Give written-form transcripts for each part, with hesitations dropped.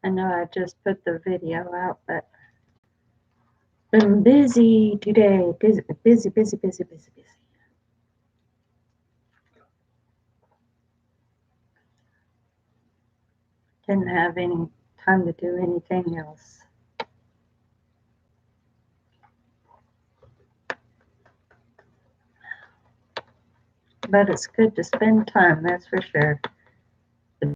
I know I just put the video out, but been busy today. Busy, busy, busy, busy, busy, busy. Didn't have any time to do anything else. But it's good to spend time, that's for sure. The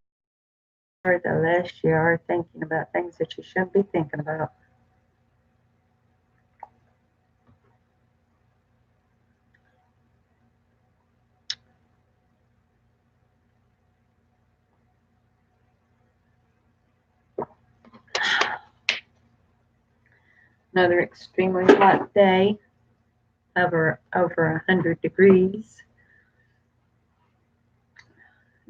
more the less you are thinking about things that you shouldn't be thinking about. Another extremely hot day, over 100 degrees.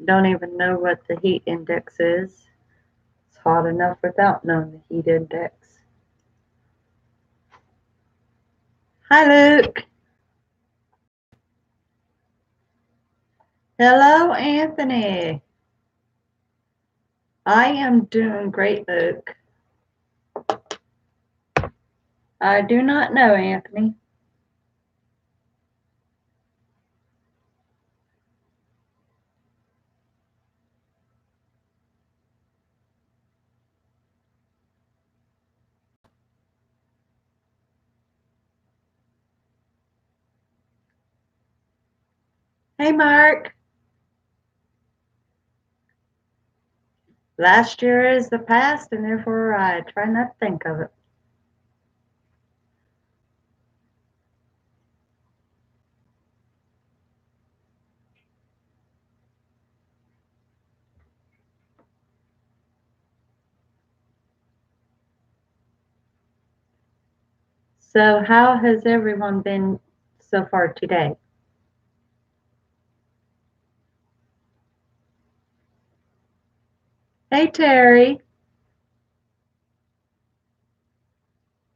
Don't even know what the heat index is. It's hot enough without knowing the heat index. Hi, Luke. Hello, Anthony. I am doing great, Luke. I do not know, Anthony. Hey, Mark. Last year is the past, and therefore I try not to think of it. So, how has everyone been so far today? Hey, Terry.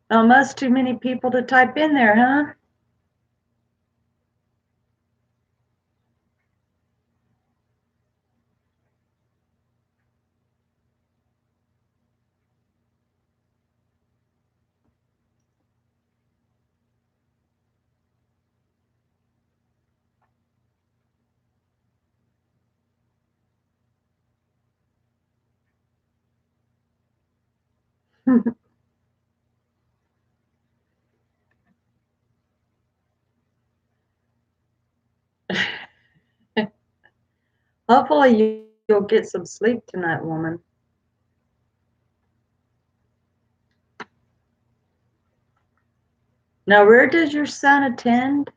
Almost too many people to type in there, huh? Hopefully, you'll get some sleep tonight, woman. Now, where does your son attend?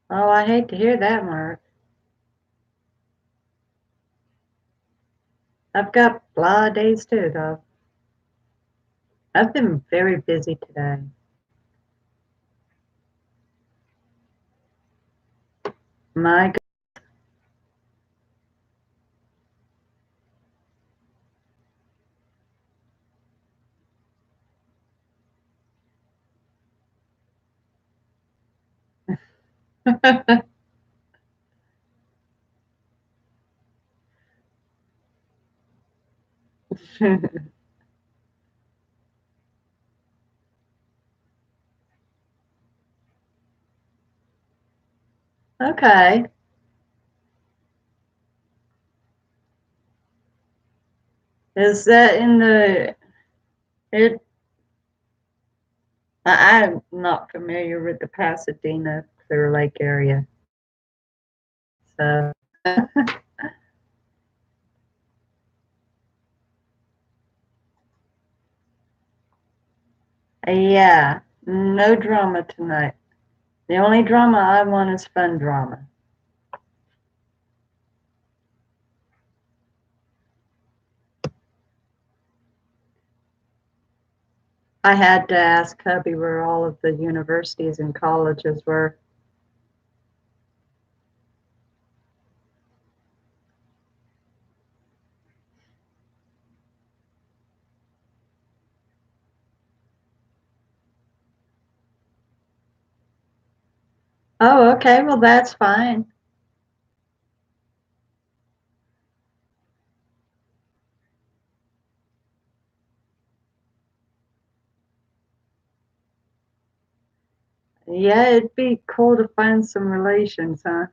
Oh, I hate to hear that, Mark. I've got a lot of days too, though. I've been very busy today. My God. Okay. Is that in the it I'm not familiar with the Pasadena Clear Lake area. So yeah, no drama tonight. The only drama I want is fun drama. I had to ask hubby where all of the universities and colleges were. Oh, okay. Well, that's fine. Yeah, it'd be cool to find some relations, huh?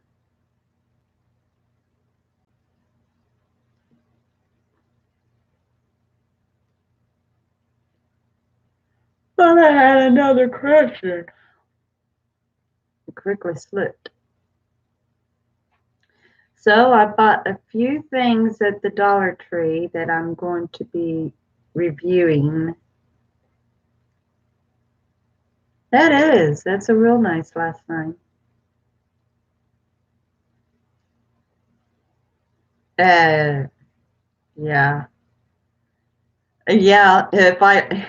Thought I had another question. It quickly slipped. So I bought a few things at the Dollar Tree that I'm going to be reviewing. That is. That's a real nice last name. Uh, yeah. Yeah, if I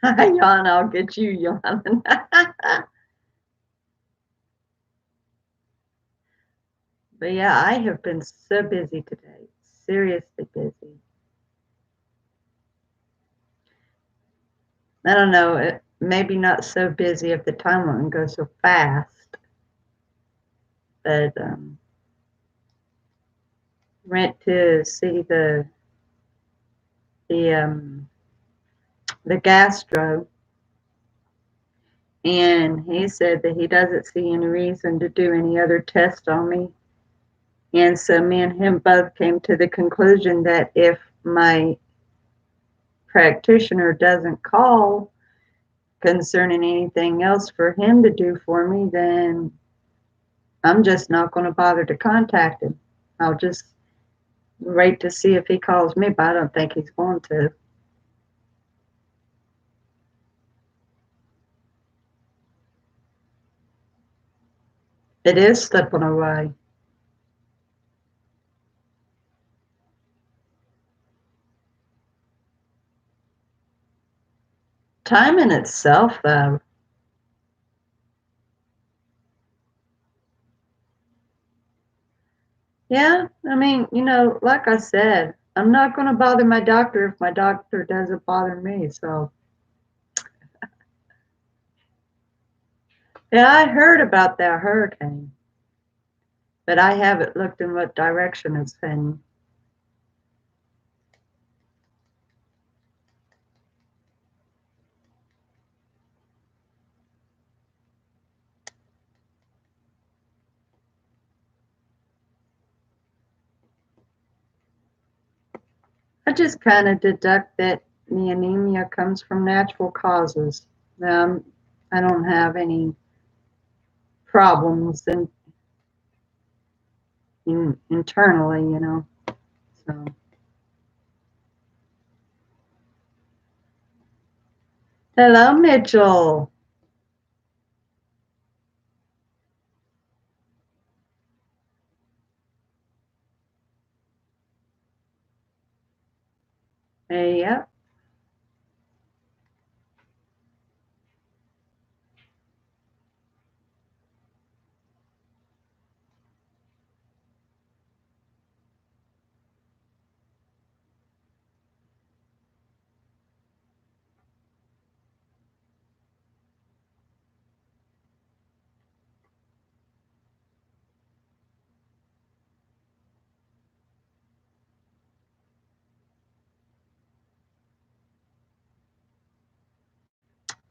yawn, I'll get you yawning. But yeah, I have been so busy today. Seriously busy. I don't know, maybe not so busy if the time wouldn't go so fast, but went to see the the gastro, and he said that he doesn't see any reason to do any other test on me. And so me and him both came to the conclusion that if my practitioner doesn't call concerning anything else for him to do for me, then I'm just not going to bother to contact him. I'll just wait to see if he calls me, but I don't think he's going to. It is slipping away. Time in itself, though. Yeah, I mean, like I said, I'm not going to bother my doctor if my doctor doesn't bother me. So, yeah, I heard about that hurricane, but I haven't looked in what direction it's heading. I just kind of deduct that the anemia comes from natural causes. Um, I don't have any problems internally. So, hello, Mitchell. Hey, yeah,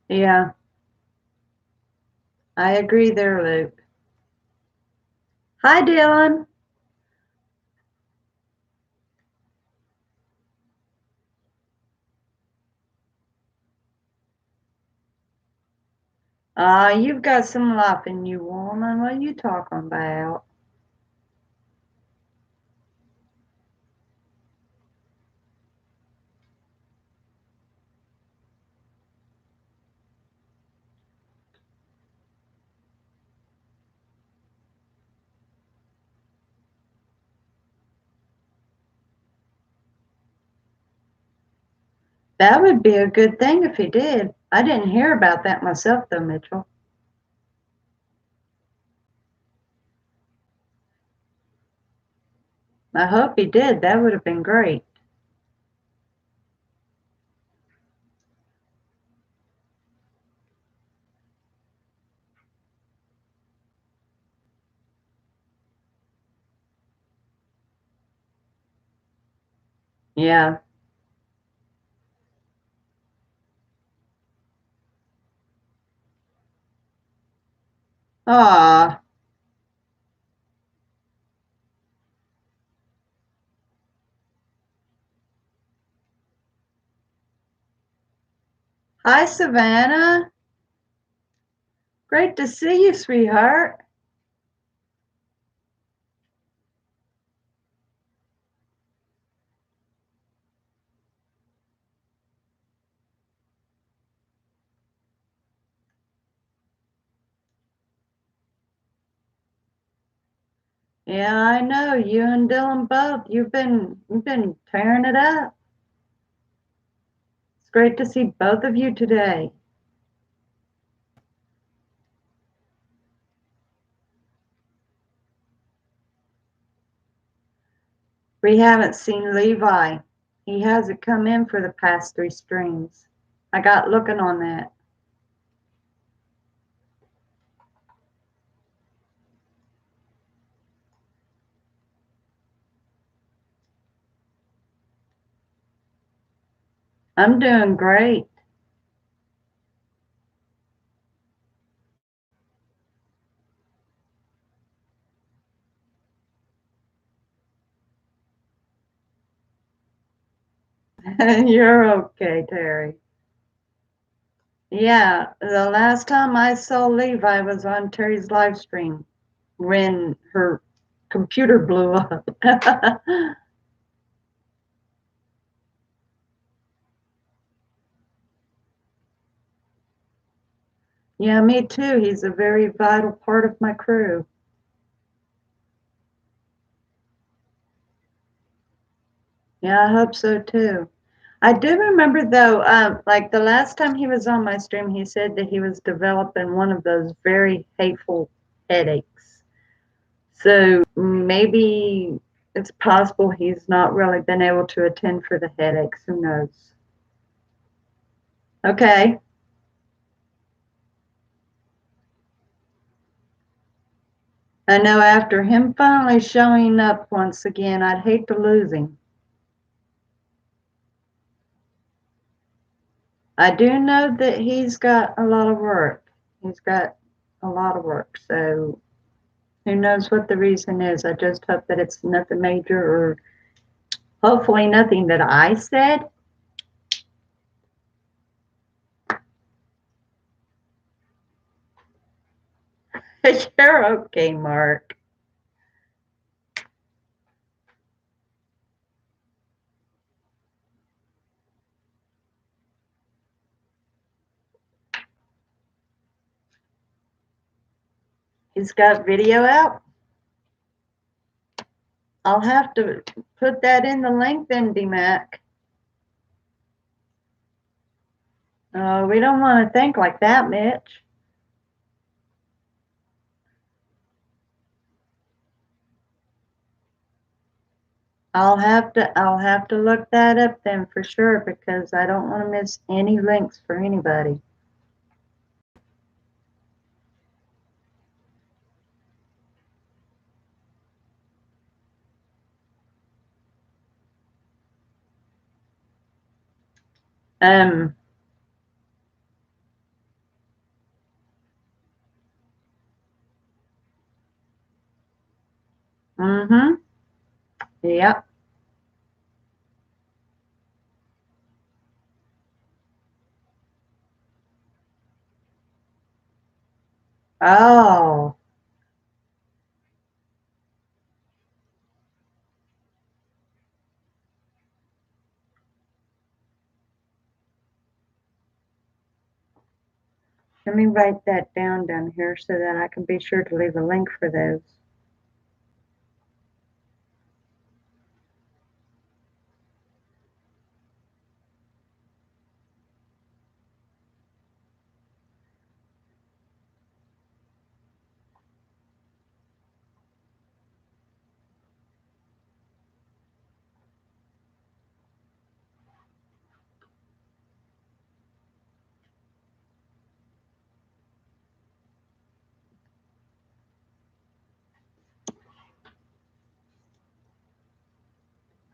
yeah, I agree there, Luke. Hi, Dylan. You've got some life in you, woman. What are you talking about? That would be a good thing if he did. I didn't hear about that myself, though, Mitchell. I hope he did. That would have been great. Yeah. Ah, hi, Savannah. Great to see you, sweetheart. Yeah, I know. You and Dylan both. You've been tearing it up. It's great to see both of you today. We haven't seen Levi. He hasn't come in for the past 3 streams. I got looking on that. I'm doing great. You're okay, Terry. Yeah, the last time I saw Levi was on Terry's live stream when her computer blew up. Yeah, me too. He's a very vital part of my crew. Yeah, I hope so too. I do remember though, like the last time he was on my stream, he said that he was developing one of those very hateful headaches. So maybe it's possible he's not really been able to attend for the headaches. Who knows? Okay. I know after him finally showing up once again, I'd hate to lose him. I do know that he's got a lot of work. He's got a lot of work. So who knows what the reason is? I just hope that it's nothing major or hopefully nothing that I said. You're okay, Mark. He's got video out. I'll have to put that in the link then, DMAC. We don't want to think like that, Mitch. I'll have to look that up then for sure because I don't want to miss any links for anybody. Um. Mm-hmm. Yep. Oh. Let me write that down here so that I can be sure to leave a link for those.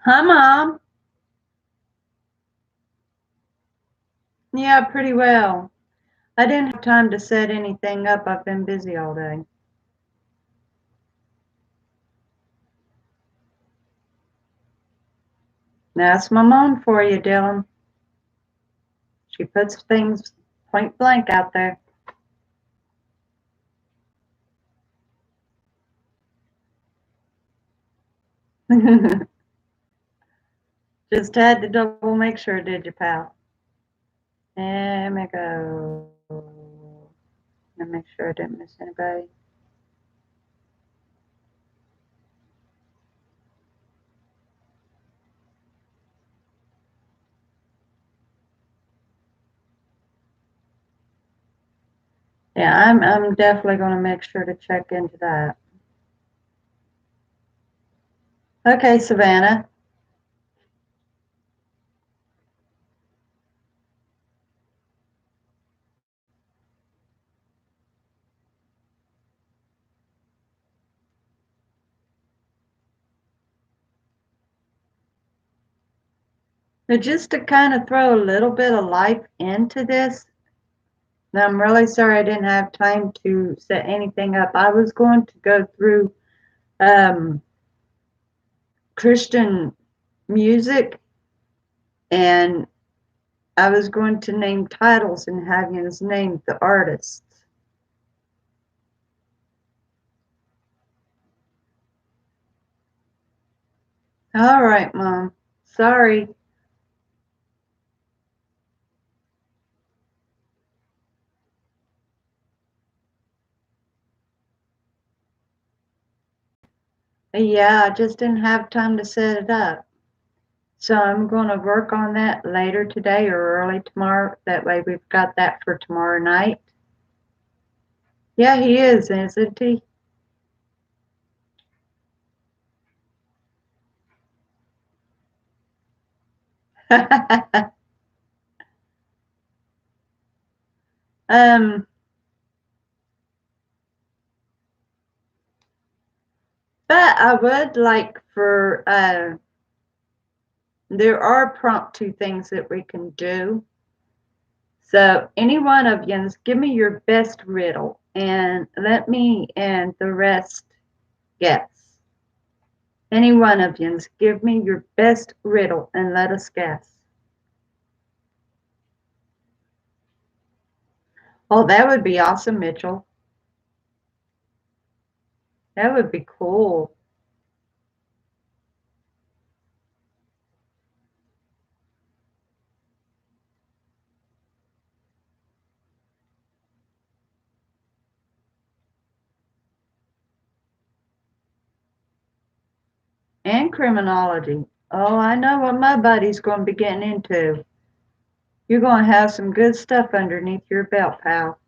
Hi, Mom. Yeah, pretty well. I didn't have time to set anything up. I've been busy all day. That's my mom for you, Dylan. She puts things point blank out there. Just had to double make sure, did you, pal? There we go. And make sure I didn't miss anybody. Yeah, I'm definitely going to make sure to check into that. Okay, Savannah. But just to kind of throw a little bit of life into this, now I'm really sorry I didn't have time to set anything up. I was going to go through um, Christian music, and I was going to name titles and have you name the artists. All right, Mom. Sorry. Yeah, I just didn't have time to set it up. So I'm going to work on that later today or early tomorrow. That way we've got that for tomorrow night. Yeah, he is, isn't he? um, but I would like for there are promptu things that we can do. So any one of you, give me your best riddle and let me and the rest guess. Any one of you, give me your best riddle and let us guess. Oh, that would be awesome, Mitchell. That would be cool. And criminology. Oh, I know what my buddy's going to be getting into. You're going to have some good stuff underneath your belt, pal.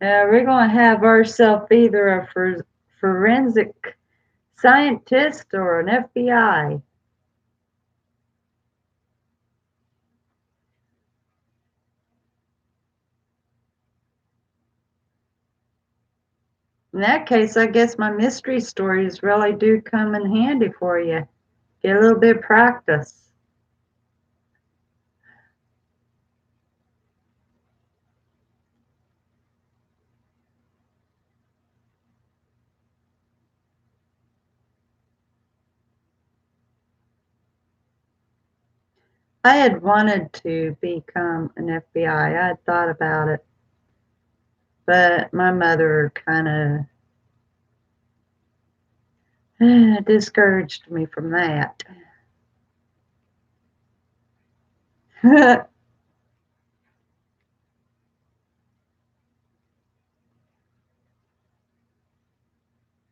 We're going to have ourselves either a forensic scientist or an FBI. In that case, I guess my mystery stories really do come in handy for you. Get a little bit of practice. I had wanted to become an FBI. I had thought about it, but my mother kind of discouraged me from that.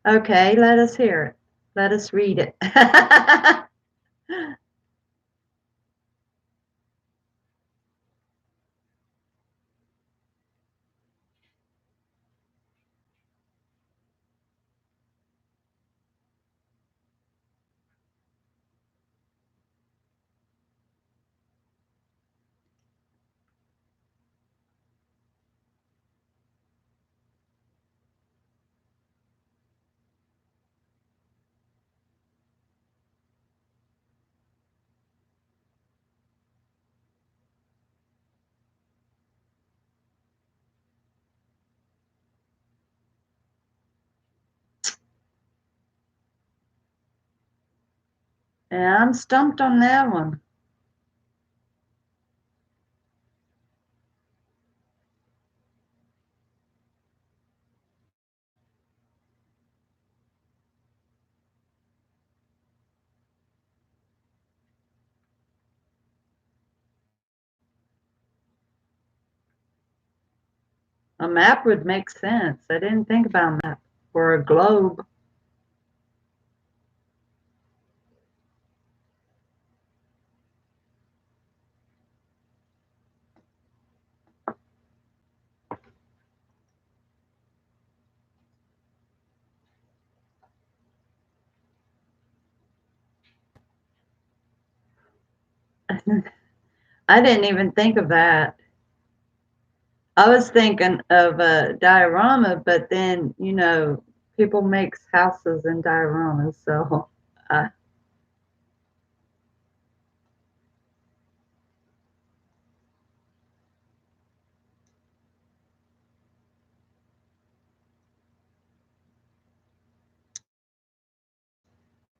Okay, let us hear it. Let us read it. Yeah, I'm stumped on that one. A map would make sense. I didn't think about a map or a globe. I didn't even think of that. I was thinking of a diorama, but then, people makes houses in dioramas, so uh,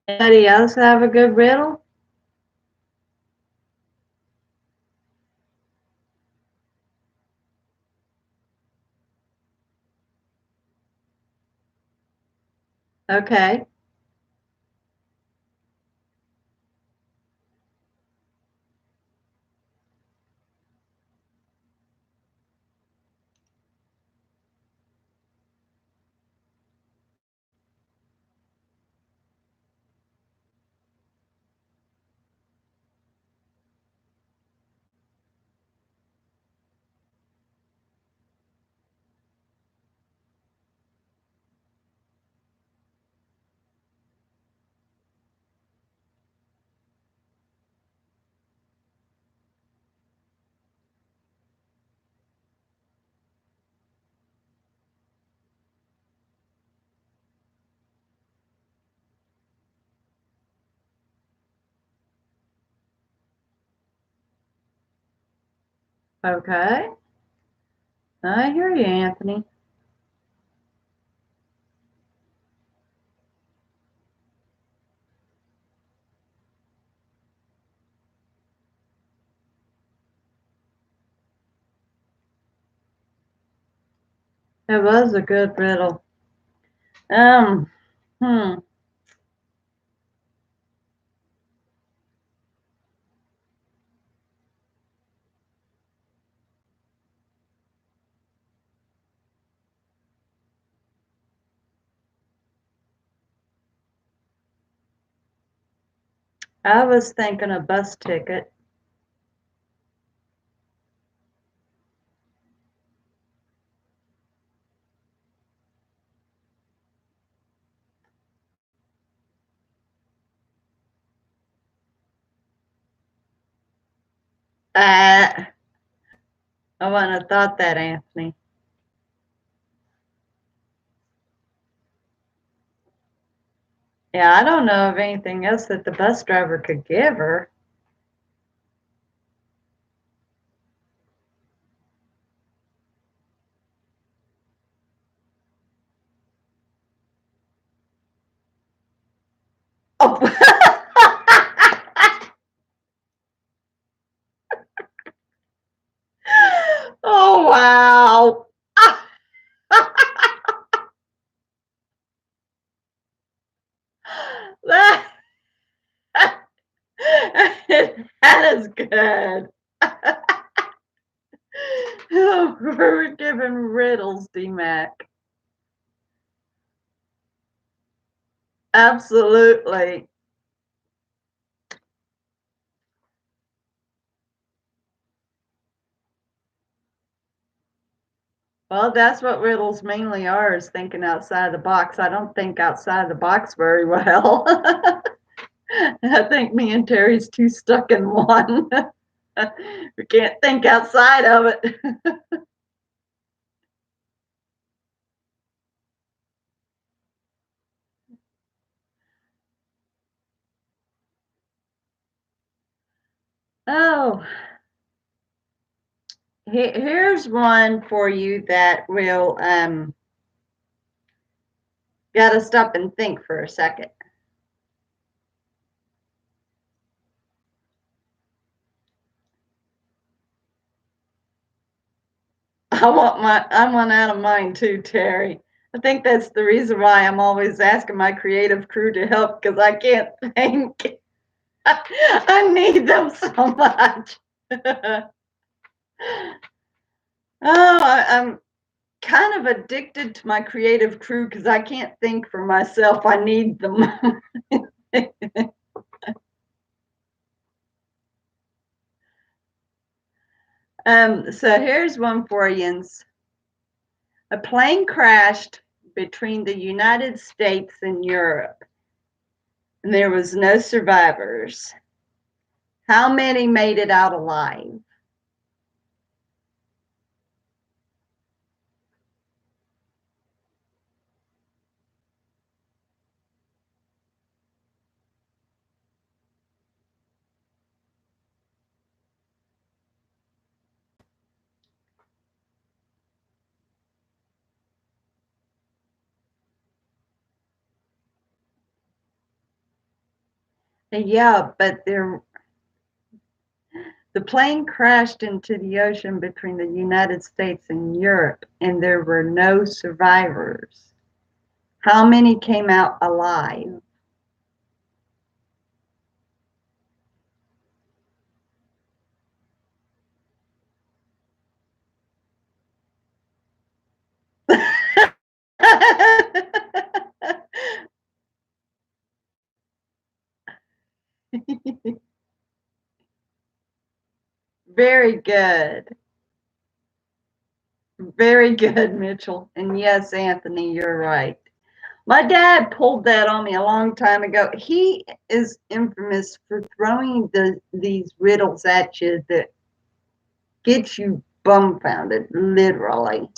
anybody else have a good riddle? Okay. Okay. I hear you, Anthony. It was a good riddle. Um, hmm. I was thinking a bus ticket. Uh, I wouldn't have thought that, Anthony. Yeah, I don't know of anything else that the bus driver could give her. Oh, oh wow. that, that is good. We're giving riddles, D-Mac. Absolutely. Well, that's what riddles mainly are, is thinking outside the box. I don't think outside the box very well. I think me and Terry's too stuck in one. We can't think outside of it. Oh, here's one for you that will gotta stop and think for a second. I want out of mine too, Terry. I think that's the reason why I'm always asking my creative crew to help because I can't think. I need them so much. I'm kind of addicted to my creative crew because I can't think for myself. I need them. So here's one for you. A plane crashed between the United States and Europe, and there was no survivors. How many made it out alive? Yeah, but the plane crashed into the ocean between the United States and Europe, and there were no survivors. How many came out alive? Very good. Very good, Mitchell. And yes, Anthony, you're right. My dad pulled that on me a long time ago. He is infamous for throwing these riddles at you that get you bumfounded, literally.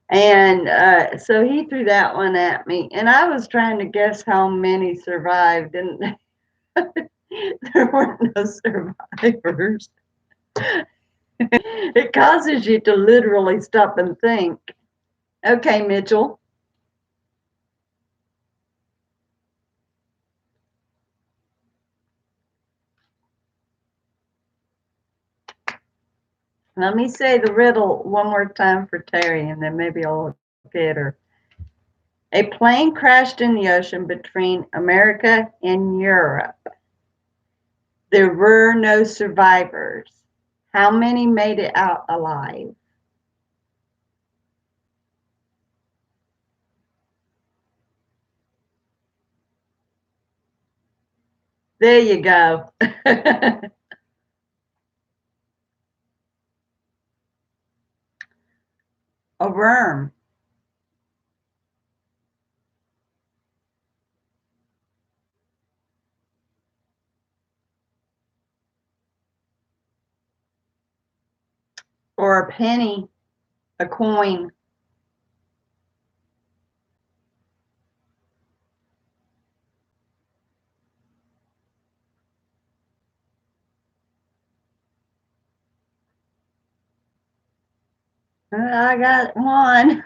And so he threw that one at me, and I was trying to guess how many survived, and there were no survivors. It causes you to literally stop and think. Okay, Mitchell. Let me say the riddle one more time for Terry, and then maybe I'll get her. A plane crashed in the ocean between America and Europe. There were no survivors. How many made it out alive? There you go. A worm or a penny, a coin. I got one.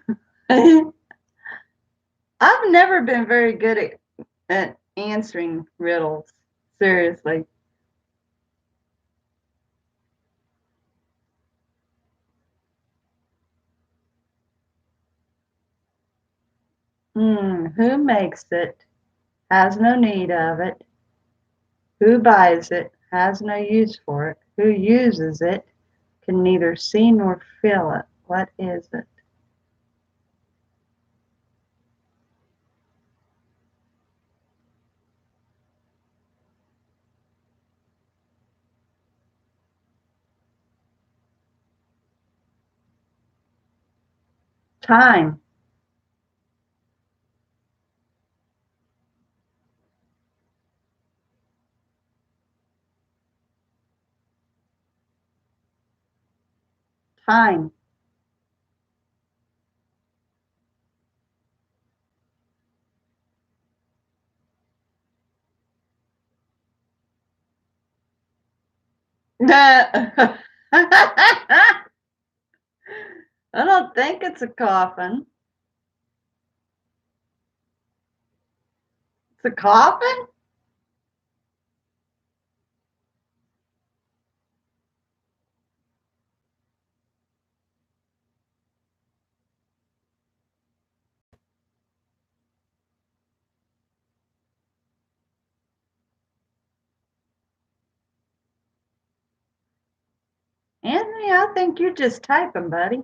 I've never been very good at answering riddles. Seriously. Who makes it? Has no need of it. Who buys it? Has no use for it. Who uses it? Can neither see nor feel it. What is it? Time. Time. I don't think it's a coffin. It's a coffin? Yeah, I think you're just typing, buddy.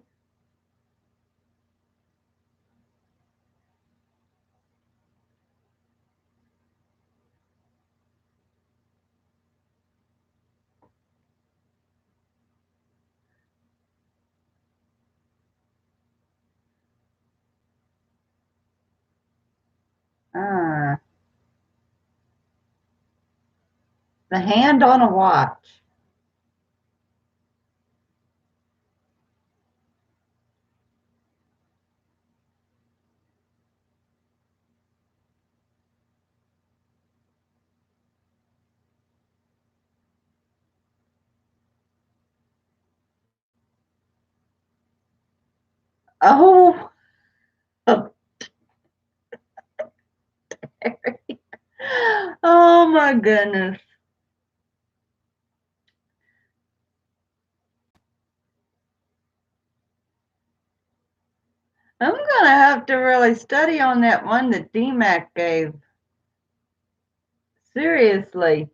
Uh, the hand on a watch. Oh, oh my goodness. I'm gonna have to really study on that one that DMAC gave. Seriously.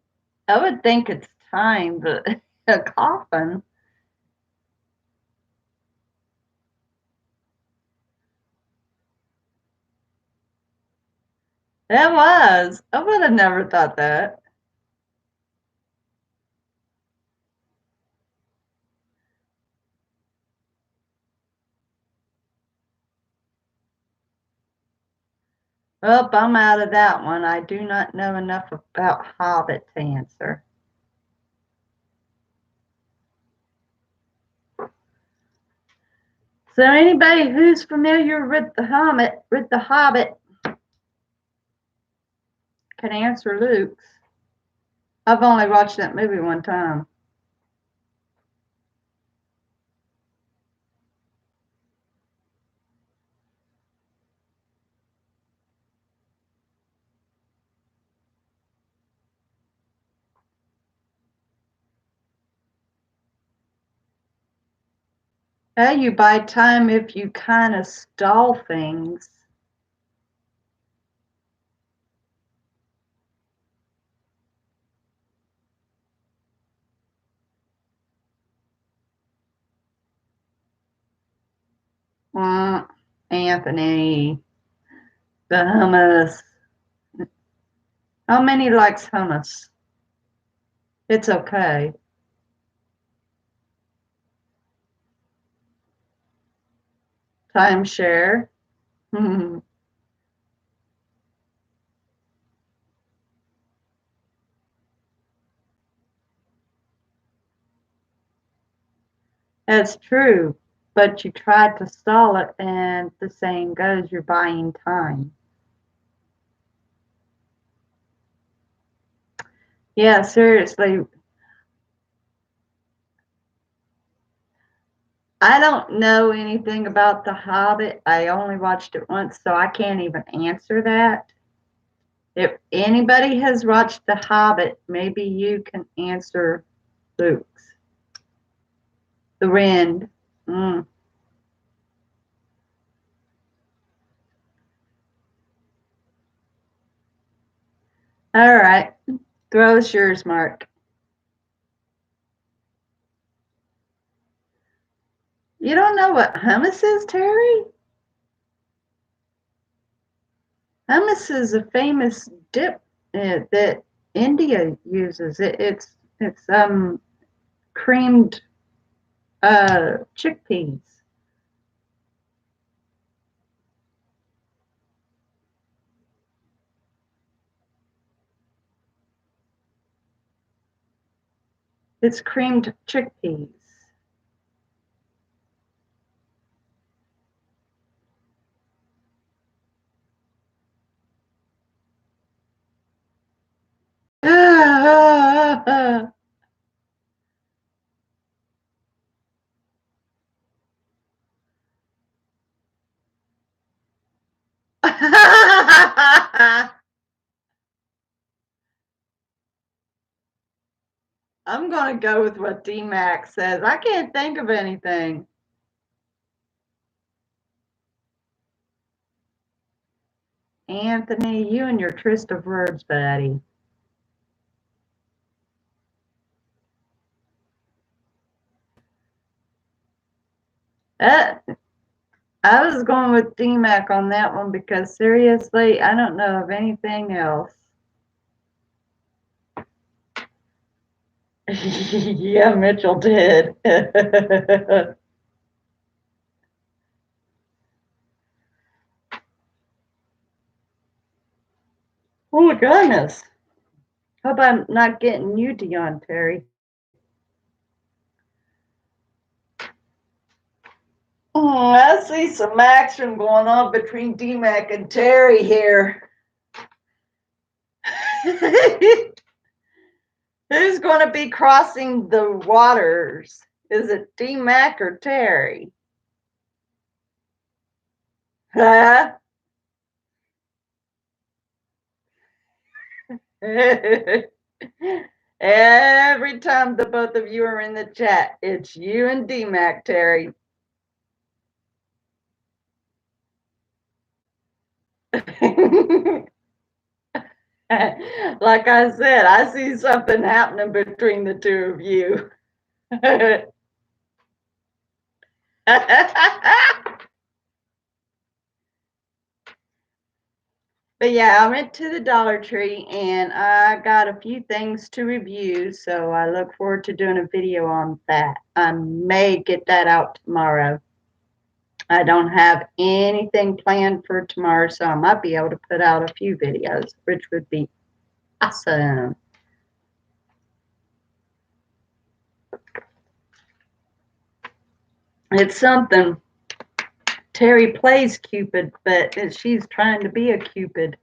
I would think it's time, but a coffin. It was. I would have never thought that. Well, I'm out of that one. I do not know enough about Hobbit to answer. So anybody who's familiar with the Hobbit can answer Luke's. I've only watched that movie one time. You buy time if you kind of stall things. Mm, Anthony, the hummus. How many likes hummus? It's okay. Timeshare. That's true, but you tried to stall it, and the saying goes, you're buying time. Yeah, seriously. I don't know anything about The Hobbit. I only watched it once, so I can't even answer that. If anybody has watched The Hobbit, maybe you can answer Luke's. The Wind. Mm. All right. Throw us yours, Mark. You don't know what hummus is, Terry? Hummus is a famous dip that India uses. It's creamed chickpeas. It's creamed chickpeas. I'm gonna go with what D Max says. I can't think of anything. Anthony, you and your tryst of words, buddy. Uh, I was going with DMAC on that one because seriously, I don't know of anything else. Yeah, Mitchell did. Oh, goodness. Hope I'm not getting you, Dion Terry. I see some action going on between DMAC and Terry here. Who's going to be crossing the waters? Is it DMAC or Terry? Huh? Every time the both of you are in the chat, it's you and DMAC, Terry. Like I said, I see something happening between the two of you. But yeah, I went to the Dollar Tree and I got a few things to review, so I look forward to doing a video on that. I may get that out tomorrow. I don't have anything planned for tomorrow, so I might be able to put out a few videos, which would be awesome. It's something. Terry plays Cupid, but she's trying to be a Cupid.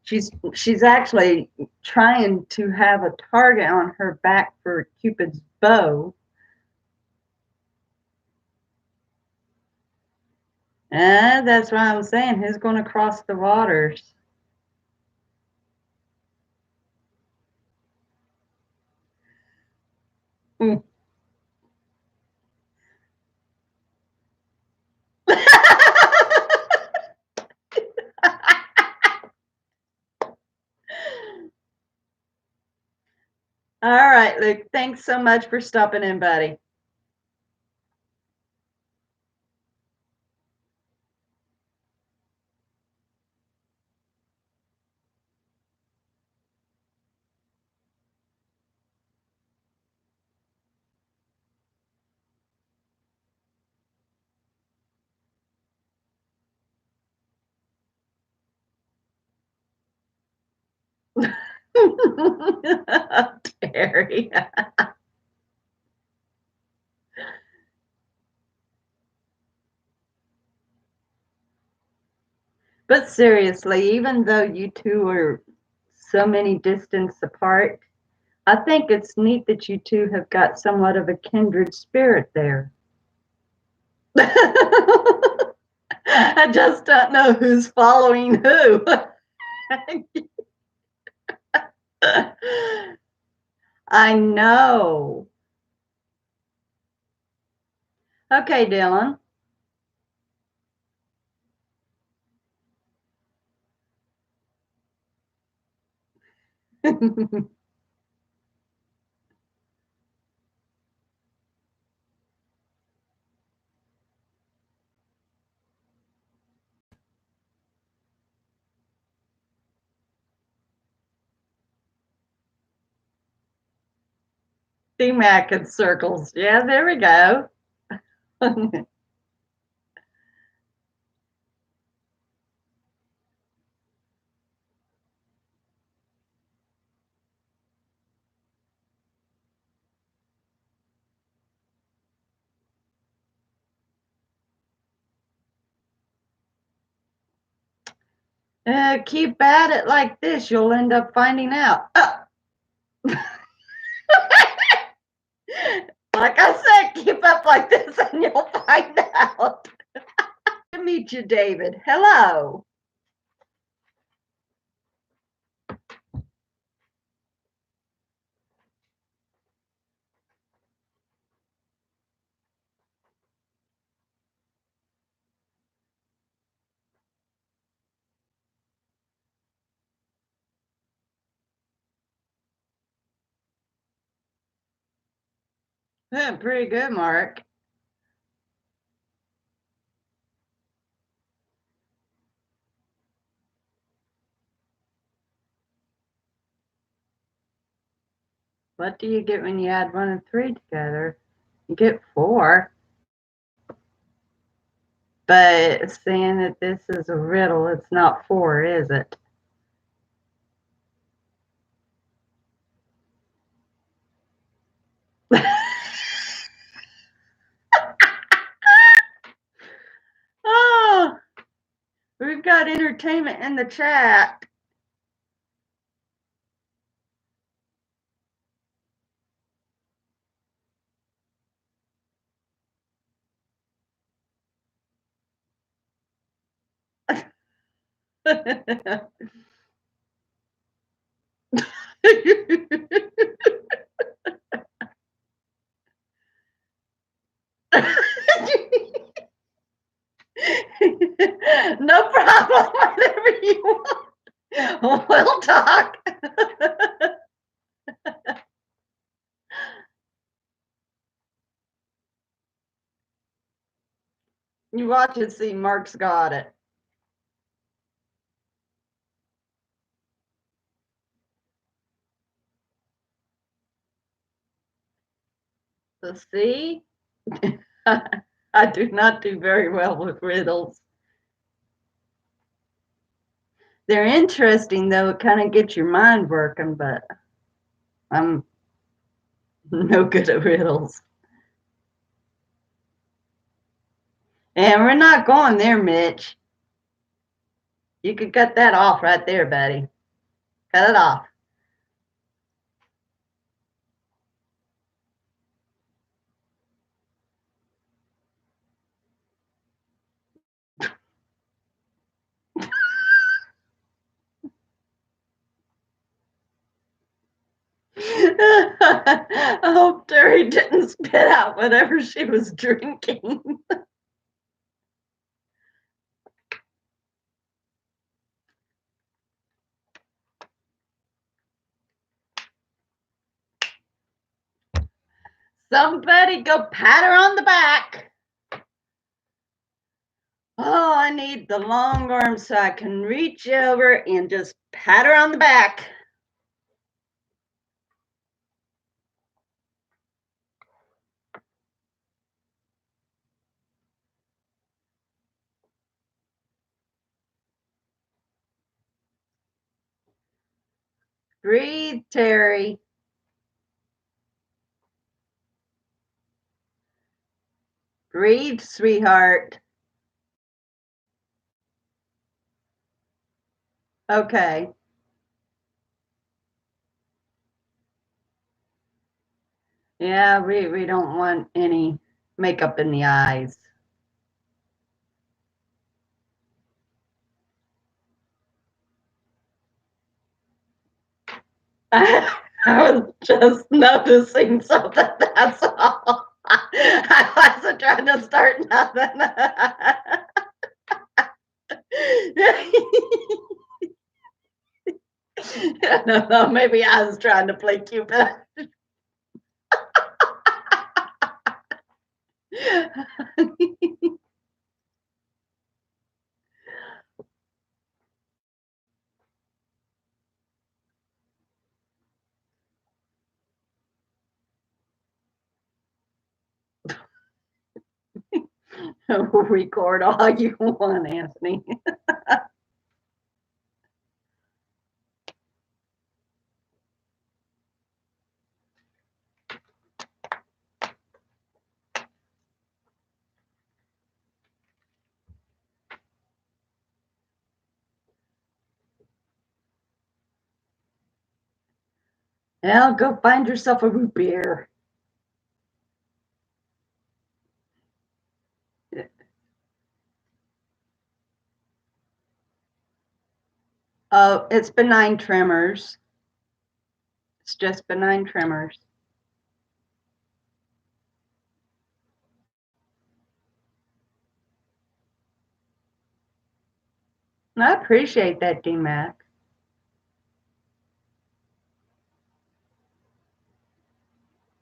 She's actually trying to have a target on her back for Cupid's bow. That's what I'm saying. Who's going to cross the waters? All right, Luke. Thanks so much for stopping in, buddy. Terry. But seriously, even though you two are so many distance apart, I think it's neat that you two have got somewhat of a kindred spirit there. I just don't know who's following who. I know. Okay, Dylan. C-Mac in circles. Yeah, there we go. Keep at it like this. You'll end up finding out. Like I said, keep up like this and you'll find out. To meet you, David. Hello. Pretty good, Mark. What do you get when you add 1 and 3 together? You get 4. But saying that this is a riddle, it's not 4, is it? Oh, we've got entertainment in the chat. No problem. Whatever you want. We'll talk. You watch and see. Mark's got it. So see, I do not do very well with riddles. They're interesting though. It kind of gets your mind working, but I'm no good at riddles. And we're not going there, Mitch. You could cut that off right there, buddy. Cut it off. I hope Terry didn't spit out whatever she was drinking. Somebody go pat her on the back. Oh, I need the long arm so I can reach over and just pat her on the back. Breathe, Terry. Breathe, sweetheart. Okay. Yeah, we don't want any makeup in the eyes. I was just noticing something, that's all. I wasn't trying to start nothing. No, maybe I was trying to play Cupid. Record all you want, Anthony. Well, go find yourself a root beer. Oh, it's benign tremors. It's just benign tremors. I appreciate that, D-Mac.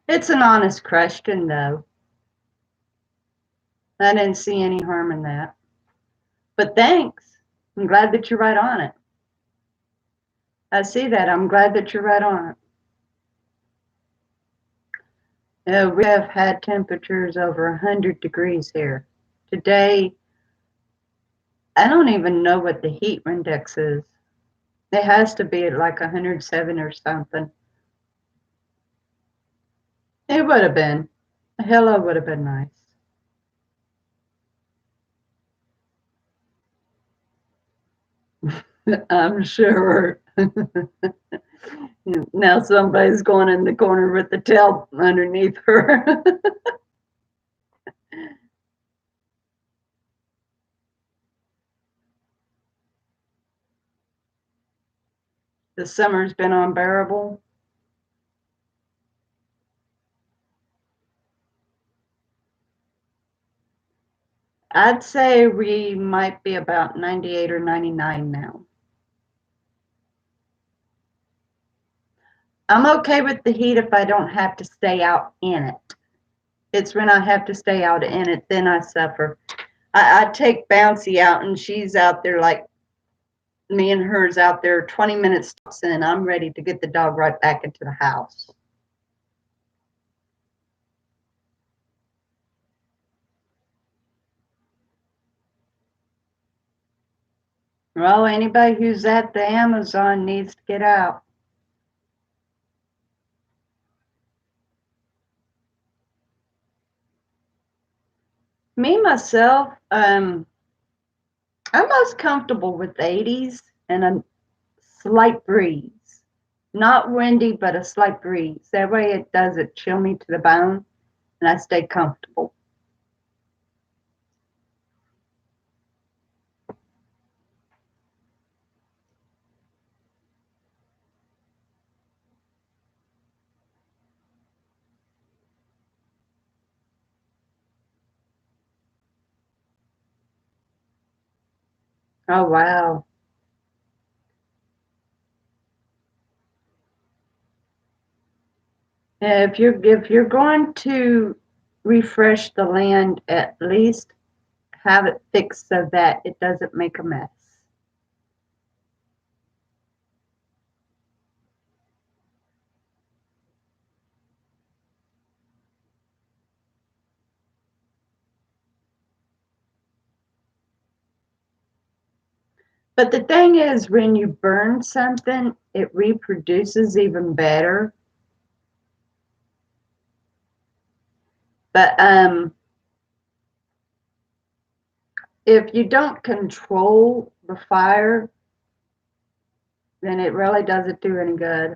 It's an honest question, though. I didn't see any harm in that. But thanks. I'm glad that you're right on it. I see that. I'm glad that you're right on it. We have had temperatures over 100 degrees here. Today, I don't even know what the heat index is. It has to be at like 107 or something. It would have been. Hello would have been nice. I'm sure. Now somebody's going in the corner with the tail underneath her. The summer's been unbearable. I'd say we might be about 98 or 99 now. I'm okay with the heat if I don't have to stay out in it. It's when I have to stay out in it, then I suffer. I take Bouncy out and she's out there like me and her's out there 20 minutes and I'm ready to get the dog right back into the house. Well, anybody who's at the Amazon needs to get out. Me, myself, I'm most comfortable with 80s and a slight breeze. Not windy, but a slight breeze. That way it doesn't chill me to the bone and I stay comfortable. Oh, wow. If you're going to refresh the land, at least have it fixed so that it doesn't make a mess. But the thing is, when you burn something, it reproduces even better. But if you don't control the fire, then it really doesn't do any good.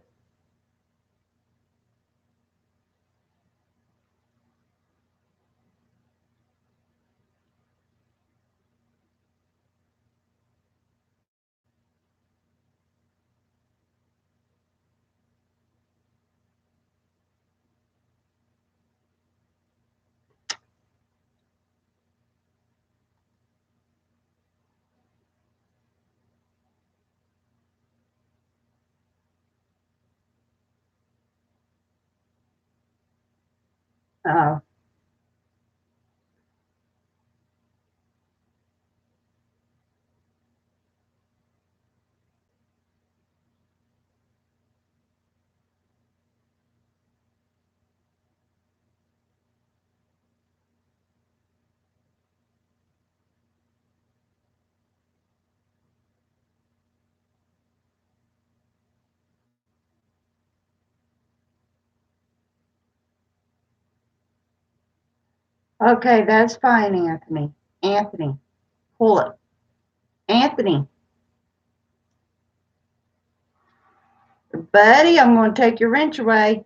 Uh, okay, that's fine, Anthony. Anthony, pull it. Anthony, buddy, I'm going to take your wrench away.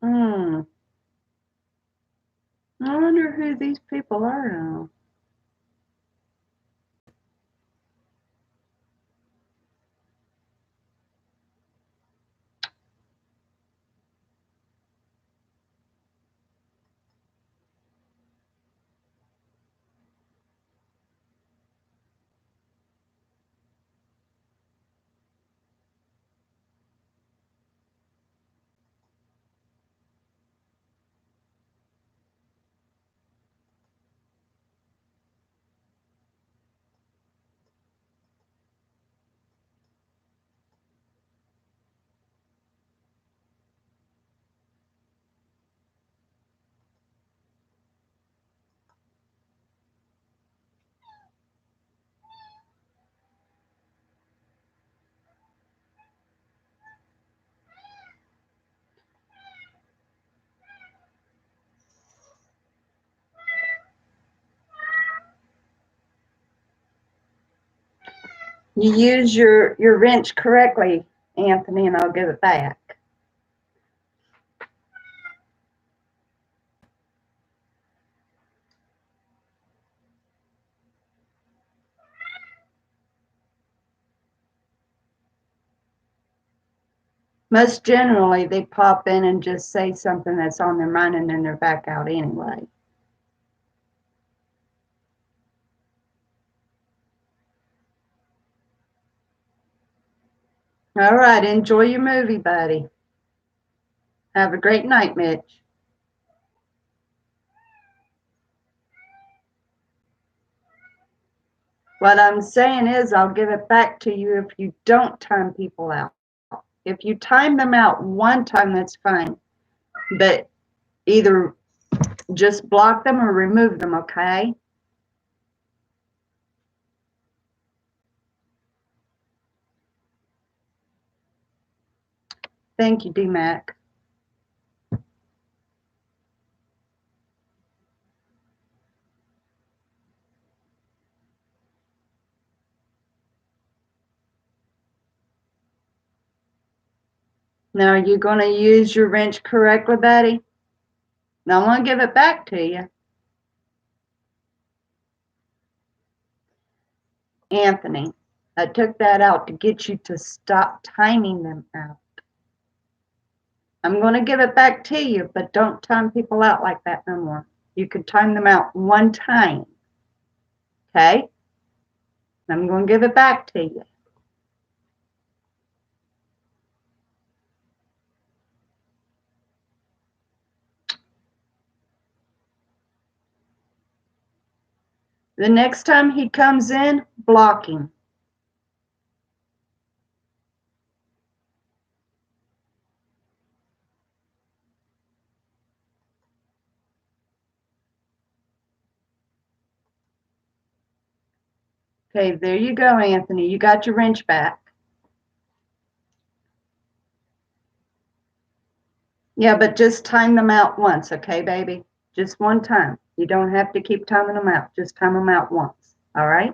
Hmm. I wonder who these people are now. You use your wrench correctly, Anthony, and I'll give it back. Most generally, they pop in and just say something that's on their mind, and then they're back out anyway. All right, enjoy your movie, buddy. Have a great night, Mitch. What I'm saying is, I'll give it back to you if you don't time people out. If you time them out one time, that's fine. But either just block them or remove them, okay? Thank you, D-Mac. Now, are you going to use your wrench correctly, buddy? Now, I'm going to give it back to you. Anthony, I took that out to get you to stop timing them out. I'm going to give it back to you, but don't time people out like that no more. You can time them out one time. Okay? I'm going to give it back to you. The next time he comes in, block him. Okay, there you go, Anthony. You got your wrench back. Yeah, but just time them out once, okay, baby? Just one time. You don't have to keep timing them out. Just time them out once, all right?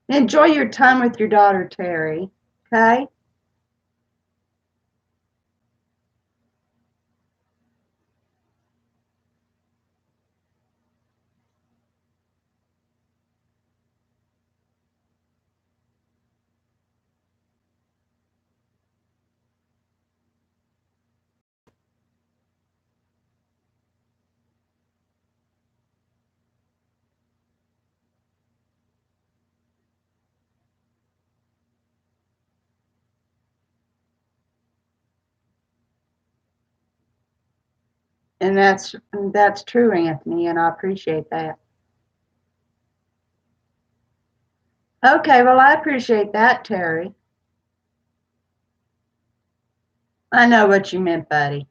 Enjoy your time with your daughter, Terry, okay? And that's true, Anthony, and I appreciate that. Okay, well, I appreciate that, Terry. I know what you meant, buddy.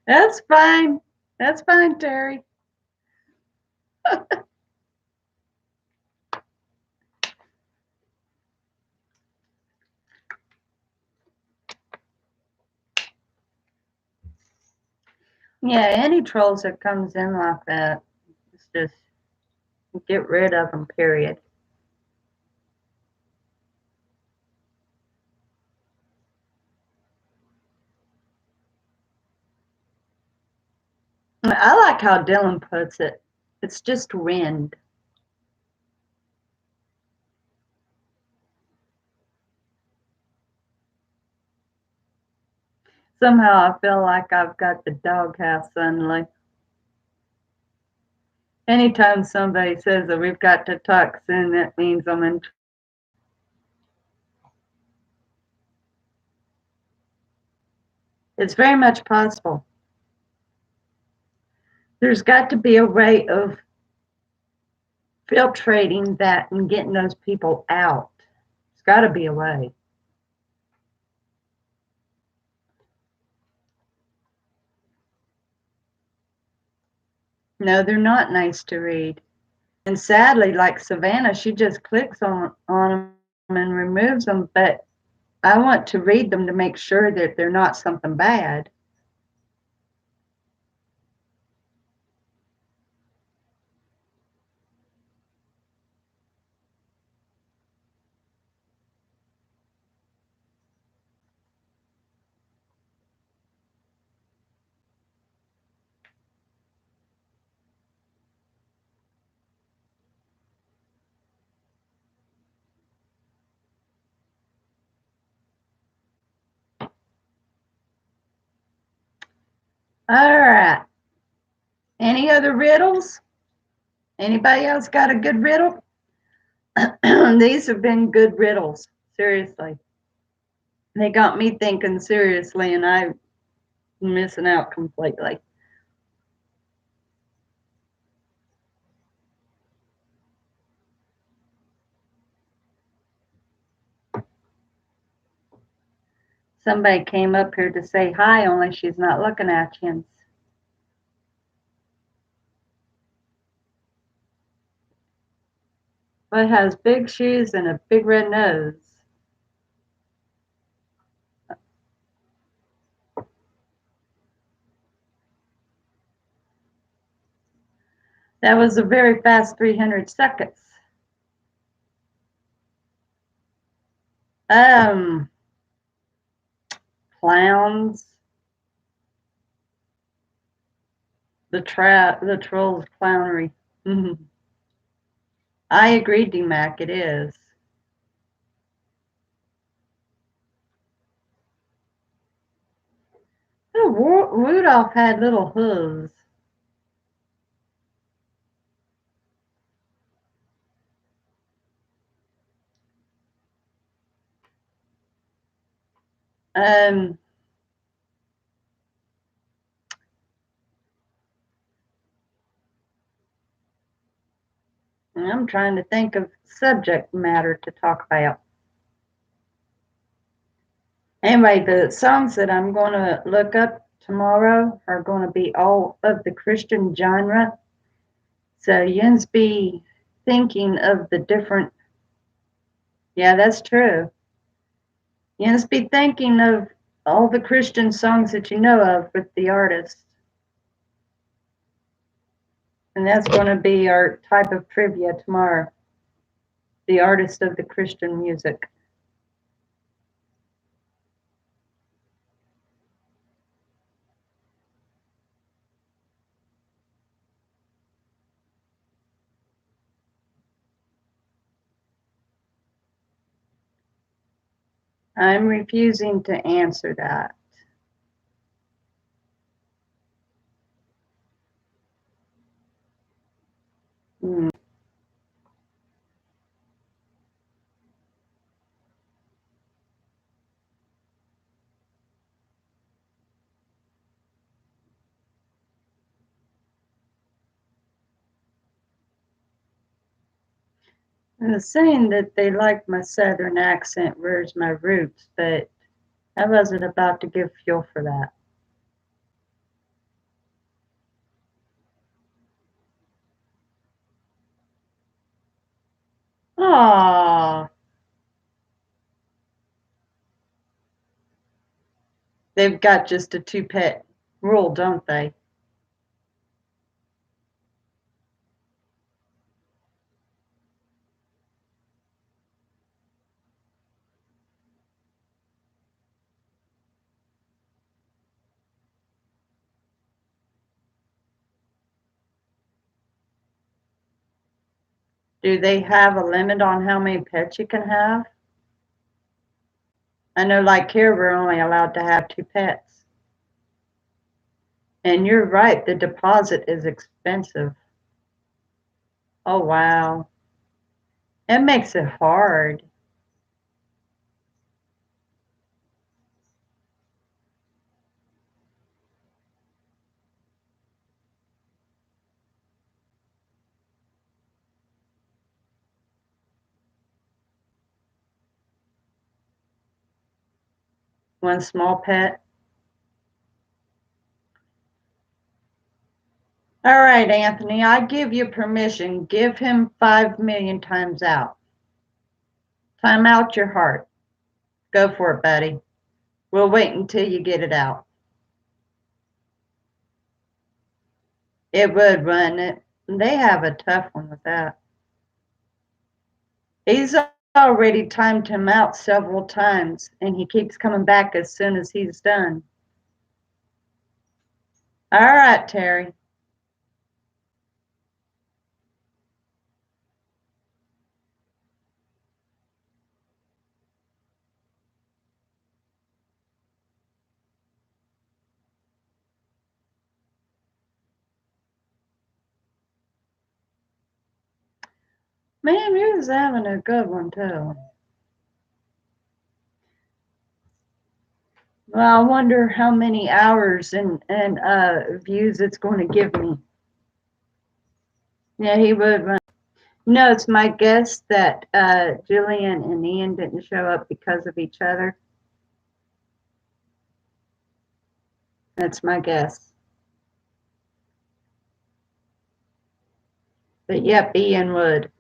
That's fine. That's fine, Terry. Yeah, any trolls that comes in like that, it's just get rid of them, period. I like how Dylan puts it. It's just wind. Somehow I feel like I've got the doghouse suddenly. Anytime somebody says that we've got to talk soon, that means I'm in. It's very much possible. There's got to be a way of filtrating that and getting those people out. There's got to be a way. No, they're not nice to read. And sadly, like Savannah, she just clicks on them and removes them. But I want to read them to make sure that they're not something bad. All right. Any other riddles? Anybody else got a good riddle? These have been good riddles. Seriously. They got me thinking seriously, and I'm missing out completely. Somebody came up here to say hi, only she's not looking at you. But has big shoes and a big red nose. That was a very fast 300 seconds. Um, Clowns. The troll's clownery. I agree, D-Mac, it is. Oh, Rudolph had little hooves. Um, I'm trying to think of subject matter to talk about. Anyway, the songs that I'm going to look up tomorrow are going to be all of the Christian genre. So you must be thinking of the different. Yeah, that's true. You must be thinking of all the Christian songs that you know of with the artist. And that's going to be our type of trivia tomorrow. The artist of the Christian music. I'm refusing to answer that. Hmm. I was saying that they like my southern accent, where's my roots, but I wasn't about to give fuel for that. Aww. They've got just a two pet rule, don't they? Do they have a limit on how many pets you can have? I know, like here, we're only allowed to have two pets. And you're right, the deposit is expensive. Oh, wow. It makes it hard. One small pet. All right, Anthony, I give you permission. Give him 5 million times out. Time out your heart. Go for it, buddy. We'll wait until you get it out. It would, wouldn't it? They have a tough one with that. He's already timed him out several times, and he keeps coming back as soon as he's done. All right, Terry. Man, you was having a good one, too. Well, I wonder how many hours and views it's going to give me. Yeah, he would. No, it's my guess that Jillian and Ian didn't show up because of each other. That's my guess. But yep, Ian would.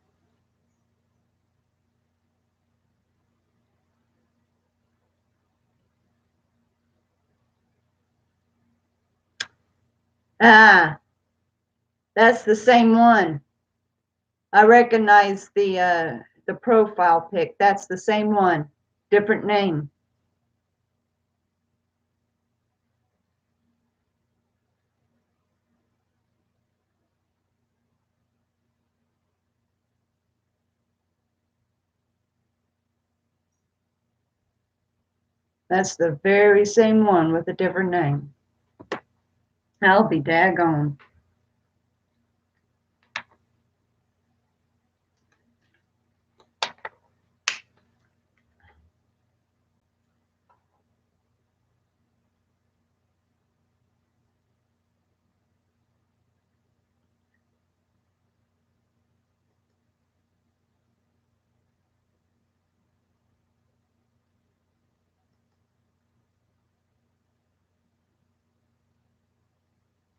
Ah, that's the same one. I recognize the profile pic. That's the same one. Different name. That's the very same one with a different name. I'll be daggone.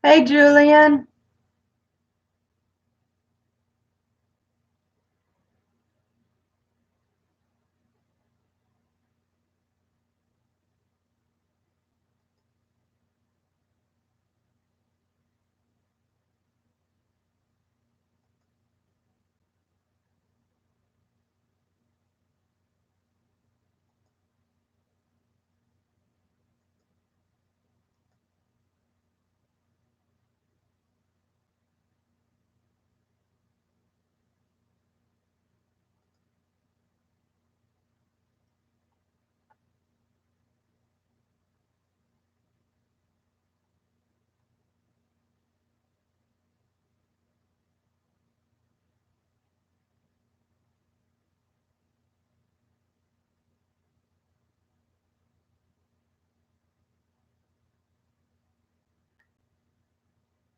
Hey, Julian.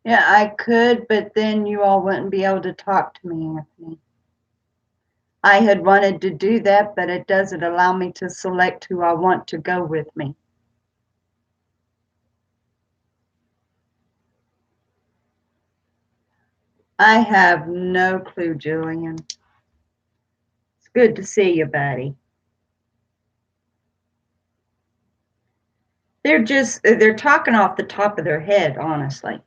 Yeah, I could, but then you all wouldn't be able to talk to me, Anthony. I had wanted to do that, but it doesn't allow me to select who I want to go with me. I have no clue, Julian. It's good to see you, buddy. They're talking off the top of their head, honestly.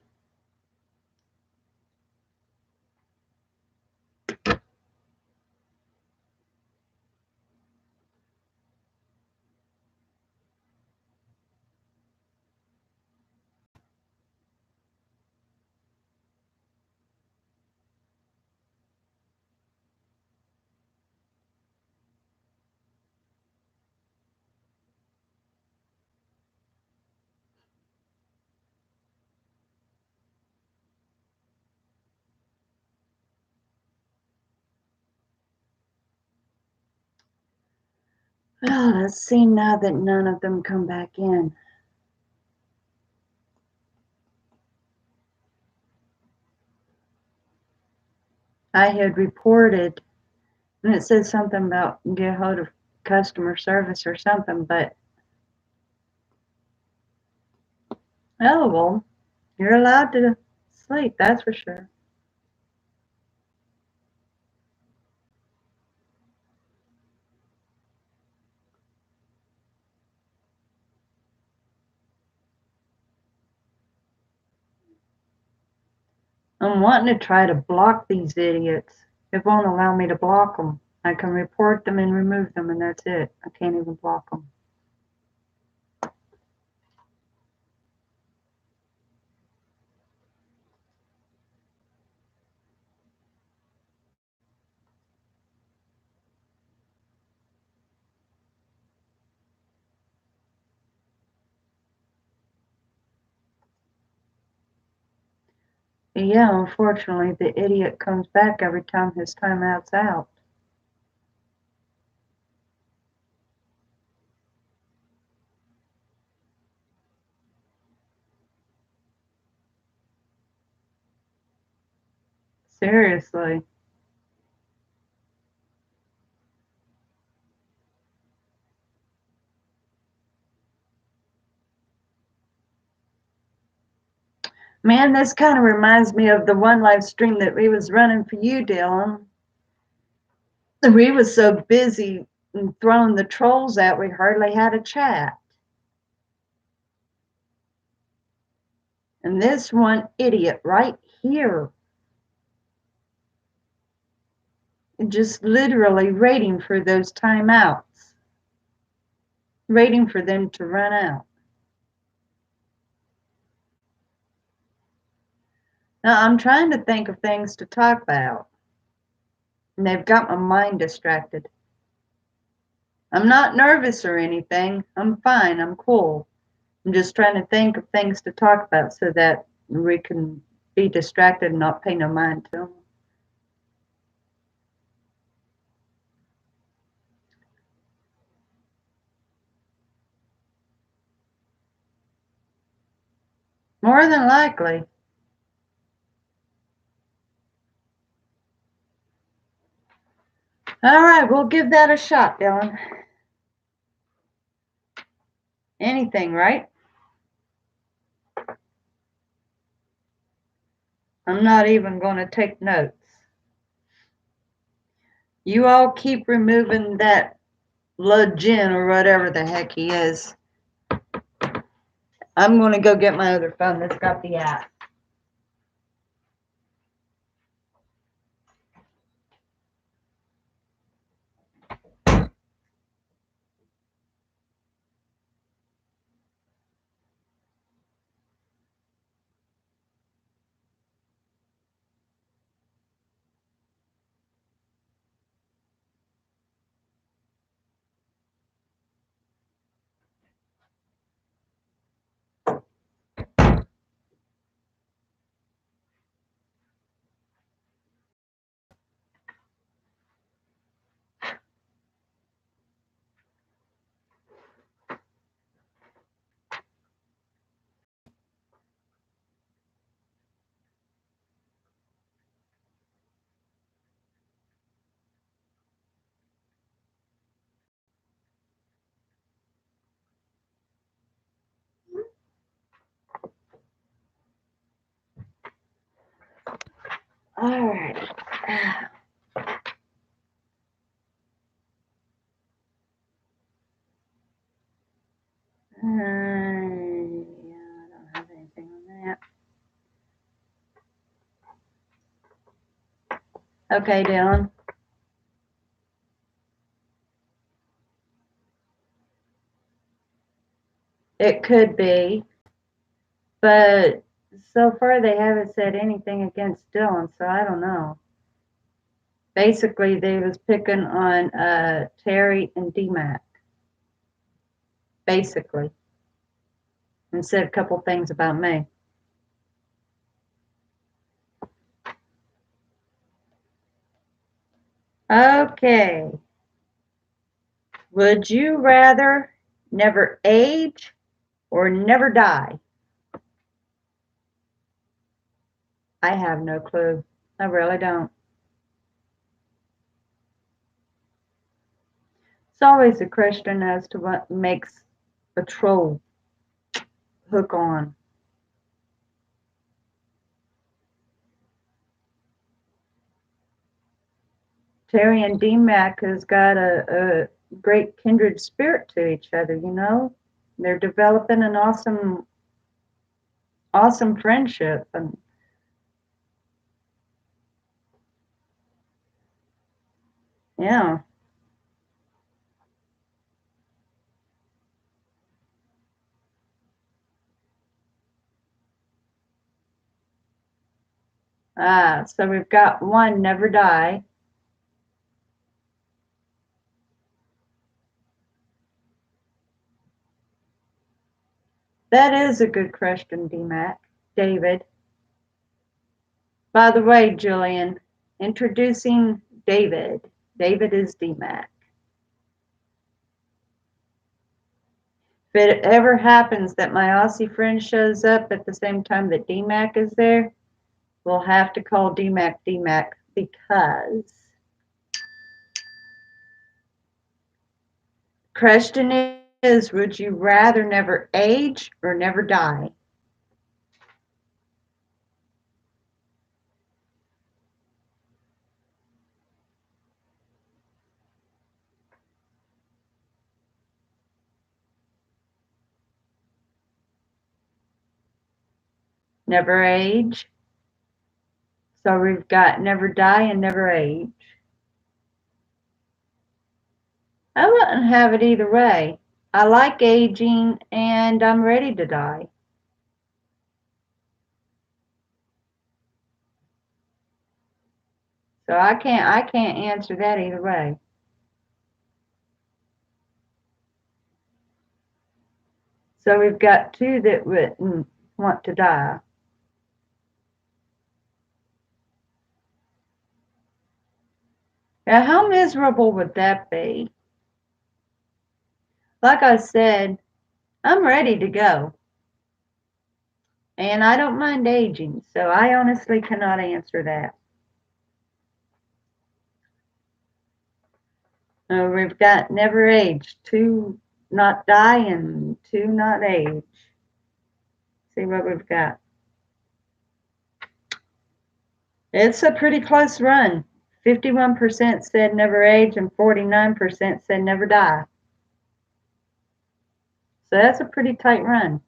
Well, let's see now that none of them come back in. I had reported, and it said something about get hold of customer service or something, but Oh, well, you're allowed to sleep, that's for sure. I'm wanting to try to block these idiots. It won't allow me to block them. I can report them and remove them, and that's it. I can't even block them. Yeah, unfortunately, the idiot comes back every time his timeout's out. Seriously. Man, this kind of reminds me of the one live stream that we was running for you, Dylan. We was so busy throwing the trolls out, we hardly had a chat. And this one idiot right here, just literally waiting for those timeouts, waiting for them to run out. Now, I'm trying to think of things to talk about, and they've got my mind distracted. I'm not nervous or anything. I'm fine. I'm cool. I'm just trying to think of things to talk about so that we can be distracted and not pay no mind to them. More than likely. All right, we'll give that a shot, Dylan. Anything, right? I'm not even going to take notes. You all keep removing that Lugin or whatever the heck he is. I'm going to go get my other phone that's got the app. All right. Yeah, I don't have anything on that. Okay, Dylan. It could be, but so far they haven't said anything against Dylan, so I don't know. Basically, they was picking on Terry and DMAC, basically, and said a couple things about me. Okay. Would you rather never age or never die? I have no clue. I really don't. It's always a question as to what makes a troll hook on. Terry and DMAC has got a great kindred spirit to each other, you know. They're developing an awesome friendship. And yeah. So we've got one, never die. That is a good question, DMAC. David. By the way, Julian, introducing David. David is DMAC. If it ever happens that my Aussie friend shows up at the same time that DMAC is there, we'll have to call DMAC because question is, would you rather never age or never die? Never age. So we've got never die and never age. I wouldn't have it either way. I like aging and I'm ready to die. So I can't answer that either way. So we've got two that wouldn't want to die. Now, how miserable would that be? Like I said, I'm ready to go. And I don't mind aging, so I honestly cannot answer that. We've got never age, two not die and two not age. See what we've got. It's a pretty close run. 51% said never age and 49% said never die. So that's a pretty tight run.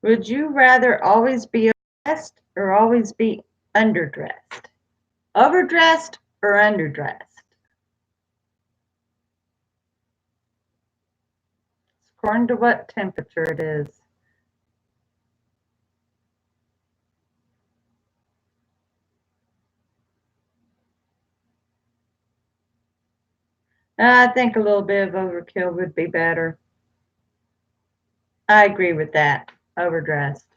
Would you rather always be overdressed or always be underdressed? Overdressed or underdressed? According to what temperature it is. I think a little bit of overkill would be better. I agree with that. Overdressed.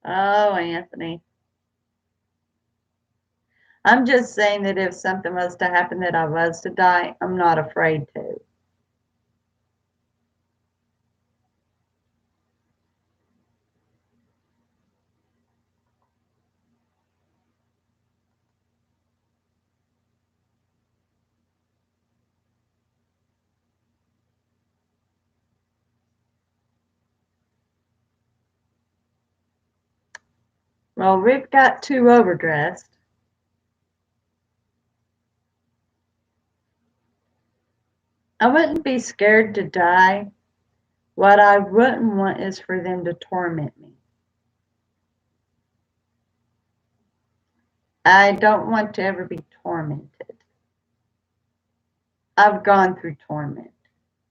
Oh, Anthony. I'm just saying that if something was to happen that I was to die, I'm not afraid to. Well, we've got two overdressed. I wouldn't be scared to die. What I wouldn't want is for them to torment me. I don't want to ever be tormented. I've gone through torment.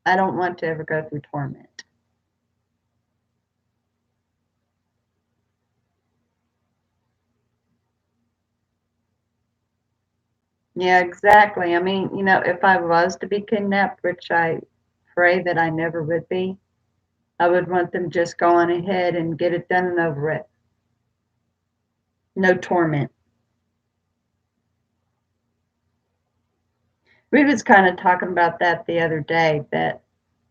I don't want to ever go through torment. Yeah, exactly. I mean, you know, if I was to be kidnapped, which I pray that I never would be, I would want them just go on ahead and get it done and over it. No torment. We was kind of talking about that the other day, that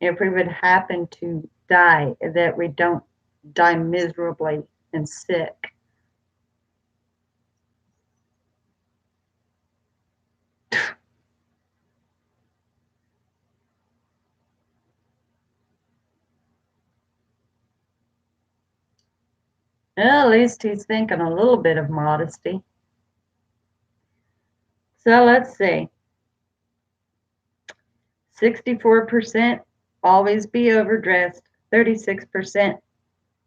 if we would happen to die, that we don't die miserably and sick. Well, at least he's thinking a little bit of modesty. So let's see. 64% always be overdressed. 36%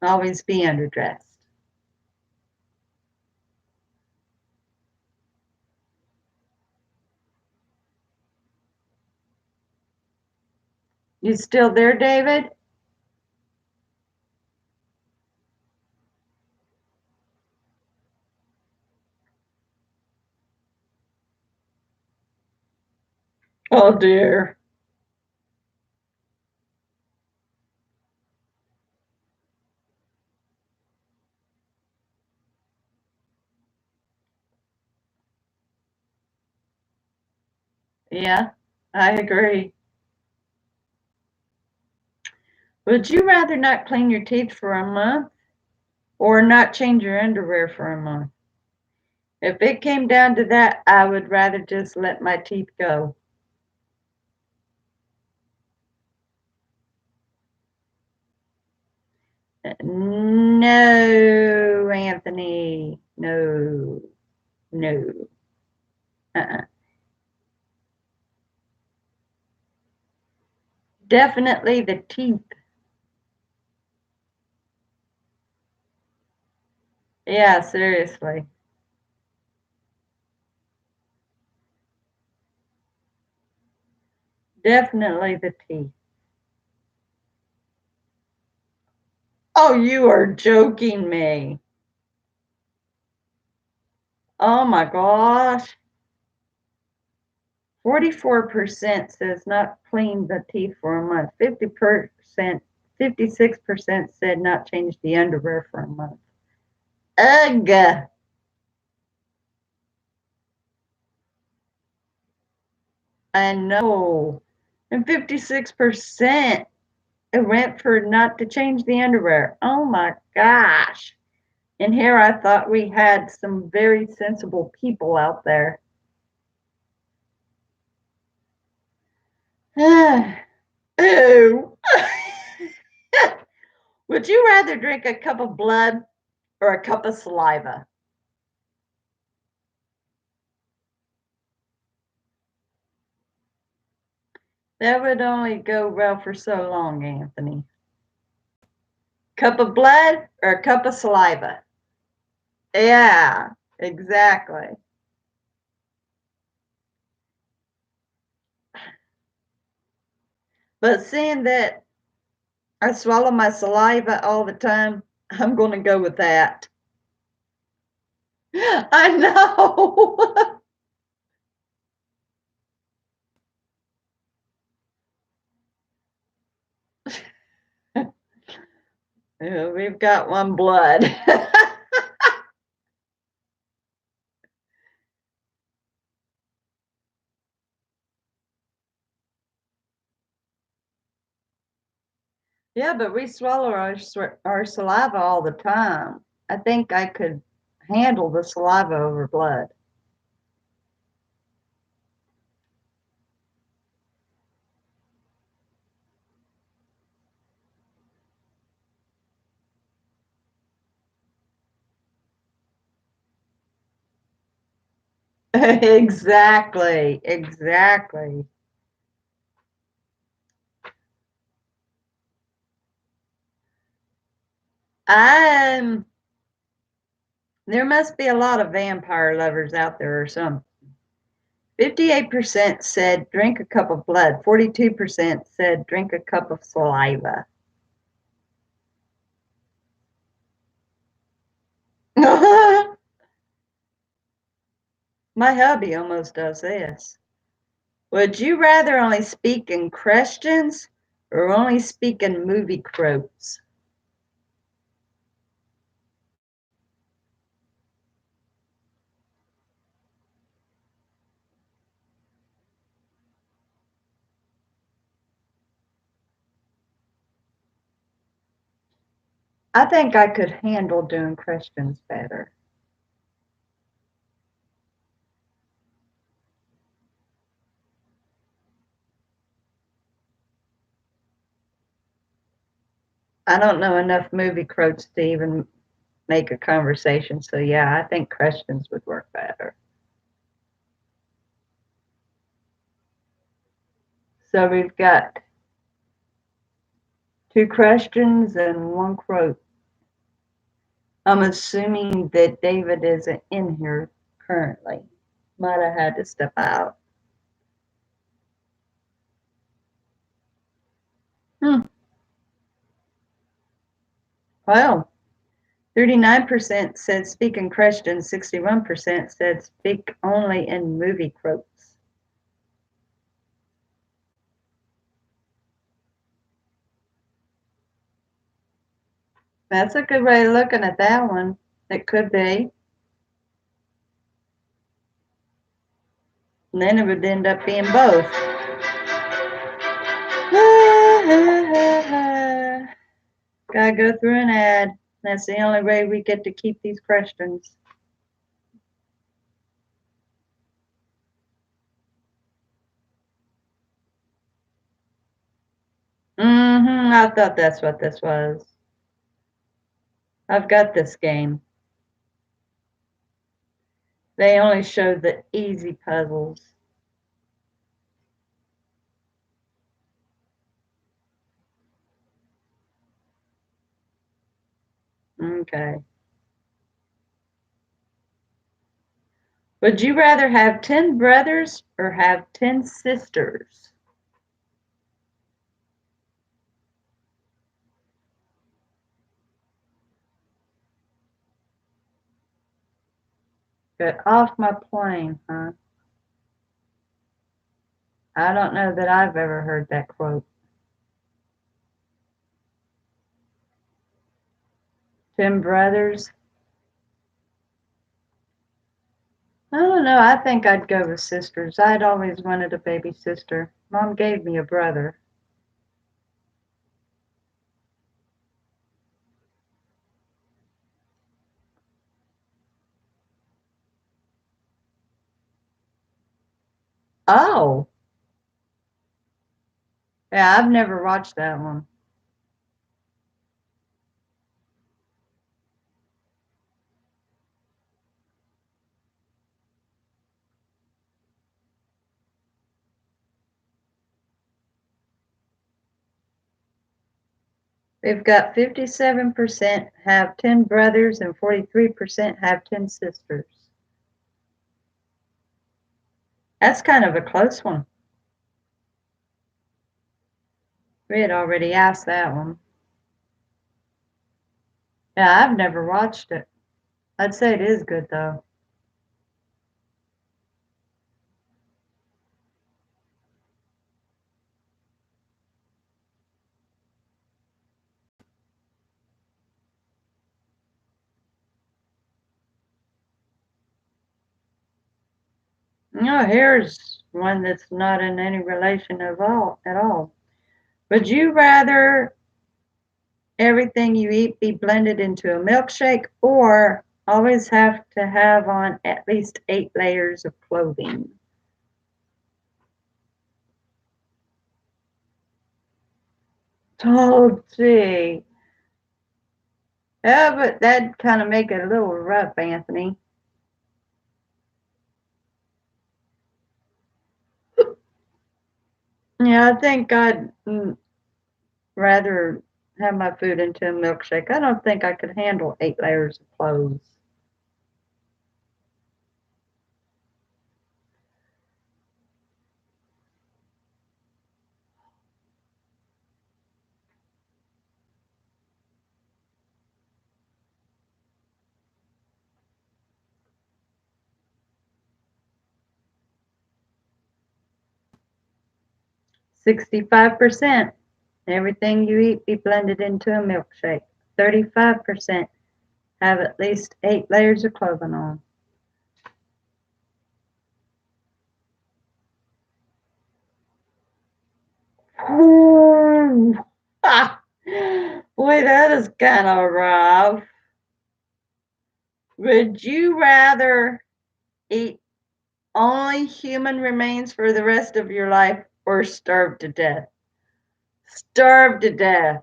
always be underdressed. You still there, David? Oh dear. Yeah, I agree. Would you rather not clean your teeth for a month or not change your underwear for a month? If it came down to that, I would rather just let my teeth go. No, Anthony. No, no. Uh-uh. Definitely the teeth. Yeah, seriously. Definitely the teeth. Oh, you are joking me. Oh my gosh. 44% says not clean the teeth for a month. 50%, 56% said not change the underwear for a month. Ugh. I know. And 56% it went for not to change the underwear. Oh my gosh. And here I thought we had some very sensible people out there. Ew. Would you rather drink a cup of blood or a cup of saliva? That would only go well for so long, Anthony. Cup of blood or a cup of saliva? Yeah, exactly. But seeing that I swallow my saliva all the time, I'm going to go with that. I know. Yeah, we've got one blood. Yeah, but we swallow our saliva all the time. I think I could handle the saliva over blood. Exactly, exactly. I'm There must be a lot of vampire lovers out there or something. 58% said drink a cup of blood. 42% said drink a cup of saliva. My hubby almost does this. Would you rather only speak in questions or only speak in movie quotes? I think I could handle doing questions better. I don't know enough movie quotes to even make a conversation, so yeah, I think questions would work better. So we've got 2 questions and 1 quote. I'm assuming that David isn't in here currently. Might have had to step out. Well, 39% said speak in questions, 61% said speak only in movie quotes. That's a good way of looking at that one. It could be. And then it would end up being both. Gotta go through an ad. That's the only way we get to keep these questions. I thought that's what this was. I've got this game. They only showed the easy puzzles. Okay. Would you rather have 10 brothers or have 10 sisters? Get off my plane, huh? I don't know that I've ever heard that quote. 10 brothers? I don't know. I think I'd go with sisters. I'd always wanted a baby sister. Mom gave me a brother. Oh, yeah, I've never watched that one. We've got 57% have 10 brothers and 43% have 10 sisters. That's kind of a close one. We had already asked that one. Yeah, I've never watched it. I'd say it is good though. No, here's one that's not in any relation at all. Would you rather everything you eat be blended into a milkshake or always have to have on at least 8 layers of clothing? Oh, gee. Yeah, but that'd kind of make it a little rough, Anthony. Yeah, I think I'd rather have my food into a milkshake. I don't think I could handle 8 layers of clothes. $65. Everything you eat be blended into a milkshake. 35% have at least 8 layers of clothing on. Ah, Boy, that is kind of rough. Would you rather eat only human remains for the rest of your life or starve to death? Starve to death.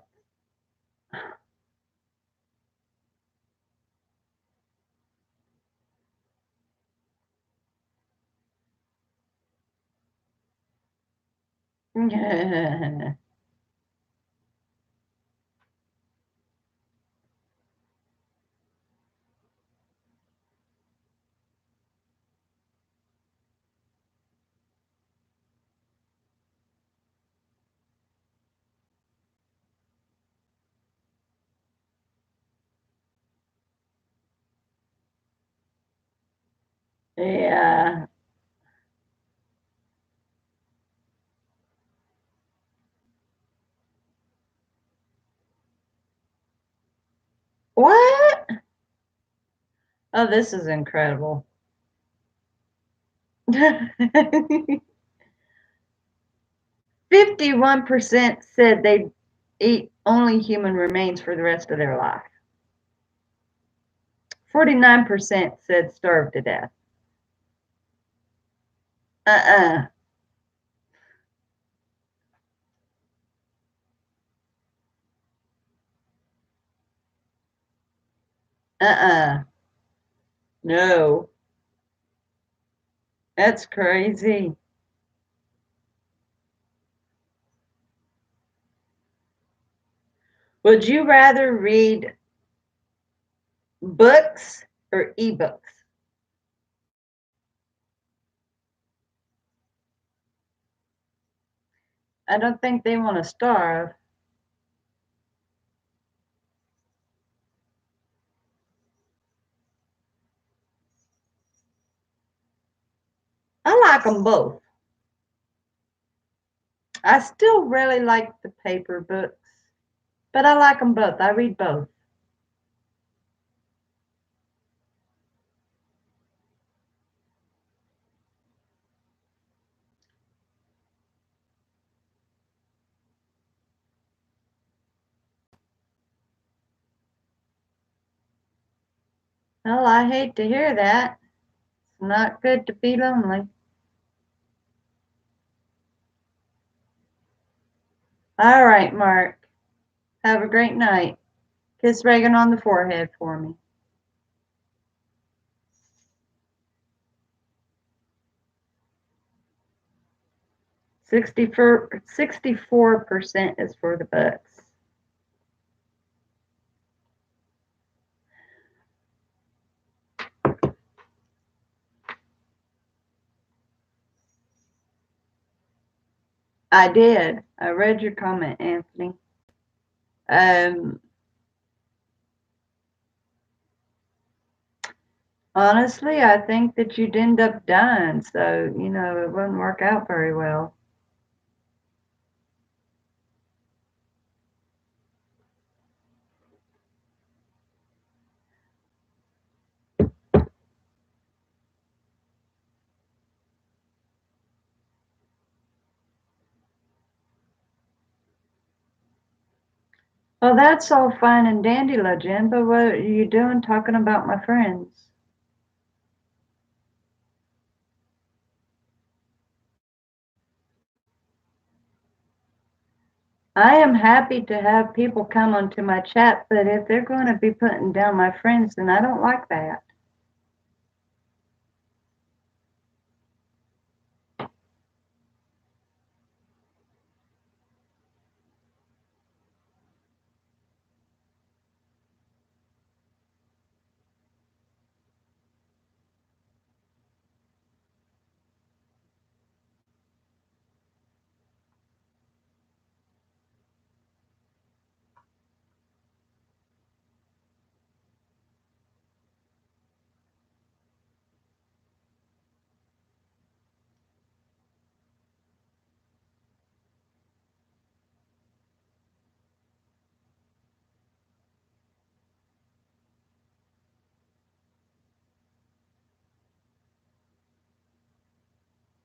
Yeah. What? Oh, this is incredible. 51% said they'd eat only human remains for the rest of their life. 49% said starve to death. Uh-uh. Uh-uh. No. That's crazy. Would you rather read books or ebooks? I don't think they want to starve. I like them both. I still really like the paper books, but I like them both. I read both. Well, I hate to hear that. It's not good to be lonely. All right, Mark. Have a great night. Kiss Reagan on the forehead for me. 64% is for the books. I did. I read your comment, Anthony. Um, Honestly, I think that you'd end up dying, so it wouldn't work out very well. Well, that's all fine and dandy, Legend, but what are you doing talking about my friends? I am happy to have people come onto my chat, but if they're going to be putting down my friends, then I don't like that.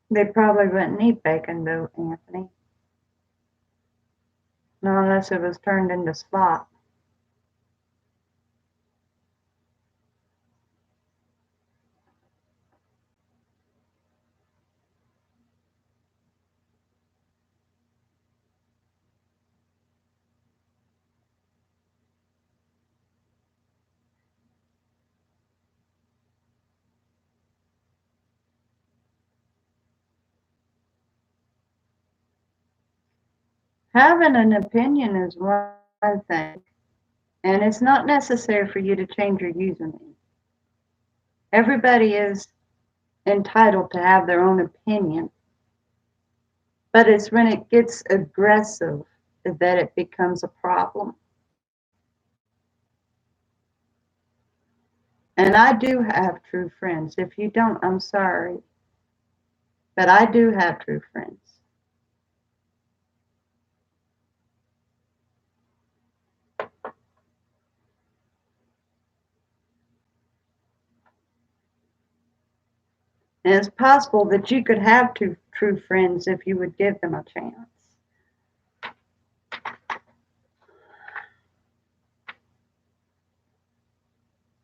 They probably wouldn't eat bacon, though, Anthony. Not unless it was turned into slop. Having an opinion is one thing, and it's not necessary for you to change your username. Everybody is entitled to have their own opinion, but it's when it gets aggressive that it becomes a problem. And I do have true friends. If you don't, I'm sorry. But I do have true friends. And it's possible that you could have two true friends if you would give them a chance.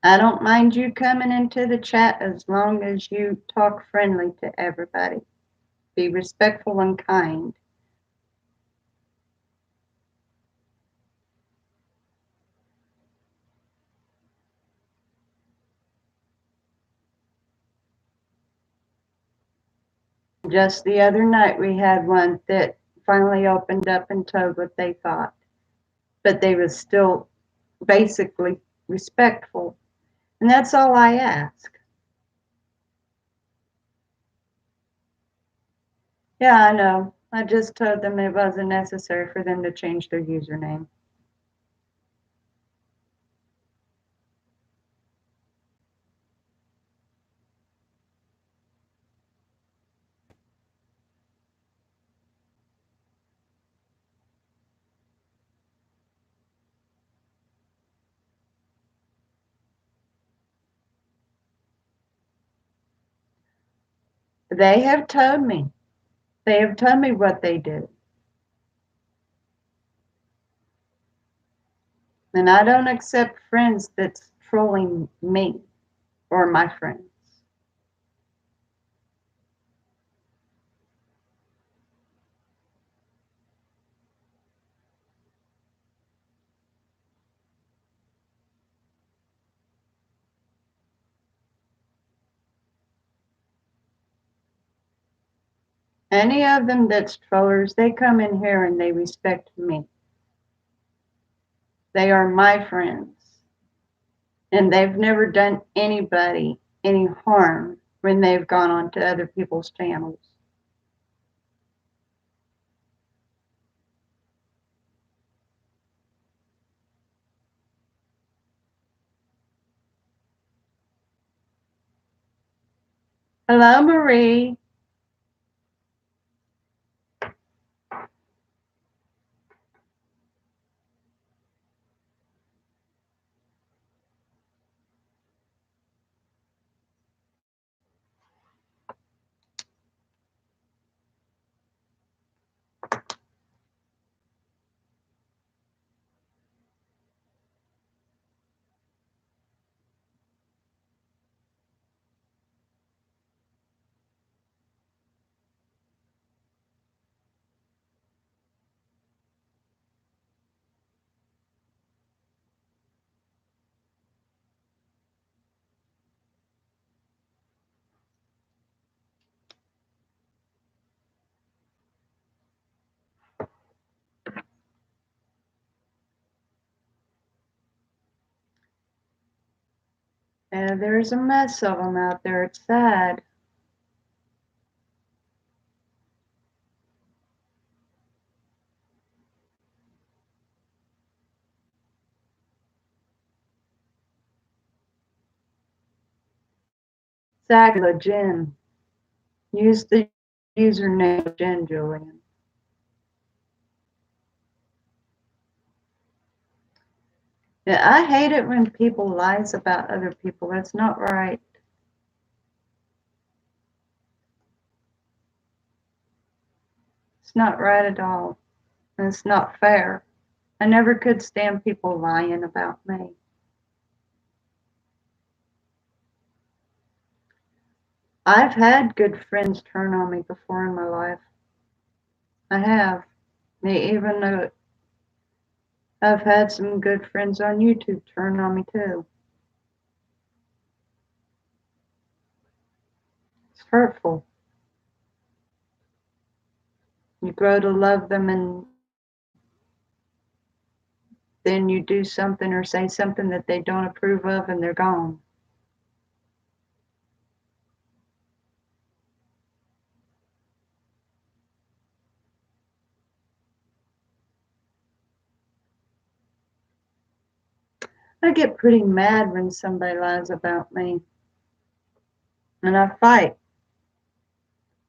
I don't mind you coming into the chat as long as you talk friendly to everybody. Be respectful and kind. Just the other night, we had one that finally opened up and told what they thought, but they was still basically respectful. And that's all I ask. Yeah, I know. I just told them it wasn't necessary for them to change their username. They have told me. They have told me what they did. And I don't accept friends that's trolling me or my friends. Any of them that's trollers, they come in here and they respect me. They are my friends. And they've never done anybody any harm when they've gone on to other people's channels. Hello, Marie. There's a mess of them out there. It's sad. Sagla Jen. Use the username Jen Julian. Yeah, I hate it when people lies about other people. That's not right. It's not right at all. And it's not fair. I never could stand people lying about me. I've had good friends turn on me before in my life. I have. Even though I've had some good friends on YouTube turn on me too. It's hurtful. You grow to love them and then you do something or say something that they don't approve of and they're gone. I get pretty mad when somebody lies about me. And I fight.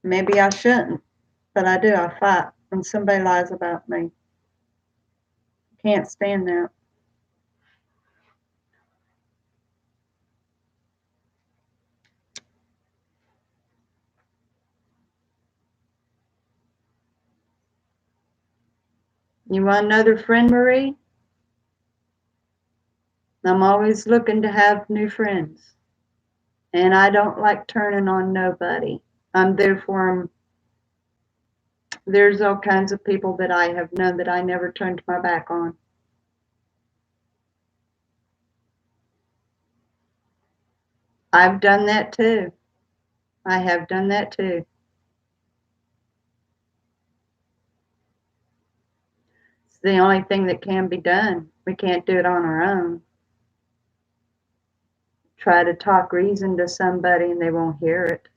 Maybe I shouldn't, but I do. I fight when somebody lies about me. Can't stand that. You want another friend, Marie? I'm always looking to have new friends. And I don't like turning on nobody. I'm there for them. There's all kinds of people that I have known that I never turned my back on. I've done that too. I have done that too. It's the only thing that can be done. We can't do it on our own. Try to talk reason to somebody and they won't hear it.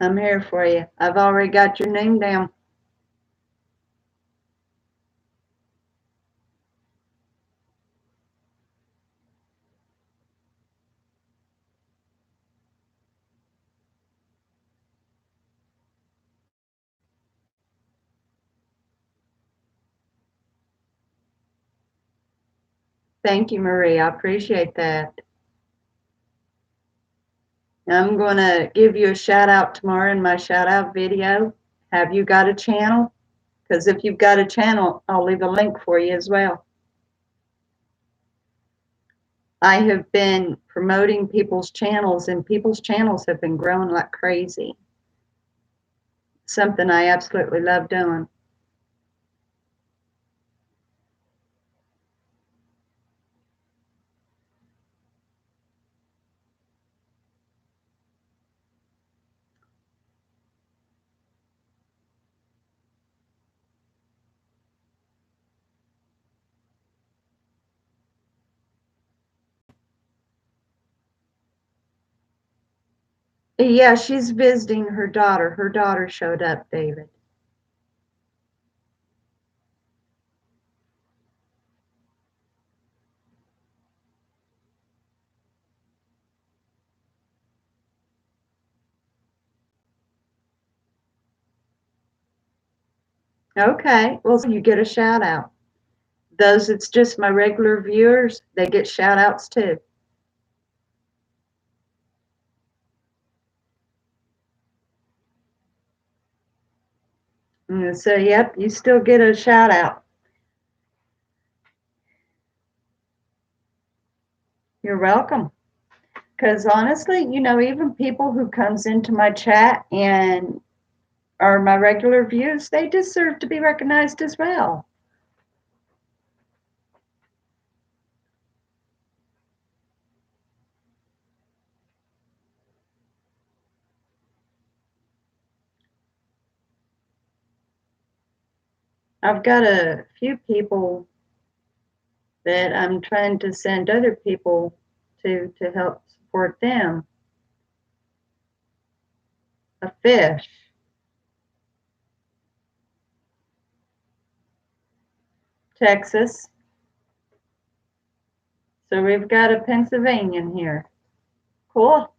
I'm here for you. I've already got your name down. Thank you, Marie. I appreciate that. I'm going to give you a shout out tomorrow in my shout out video. Have you got a channel? Because if you've got a channel, I'll leave a link for you as well. I have been promoting people's channels, and people's channels have been growing like crazy. Something I absolutely love doing. Yeah, she's visiting her daughter. Her daughter showed up, David. Okay, well, so you get a shout out. Those it's just my regular viewers, they get shout outs too. And so, yep, you still get a shout out. You're welcome. Because honestly, even people who comes into my chat and are my regular views, they deserve to be recognized as well. I've got a few people that I'm trying to send other people to help support them. A fish. Texas. So we've got a Pennsylvanian here. Cool.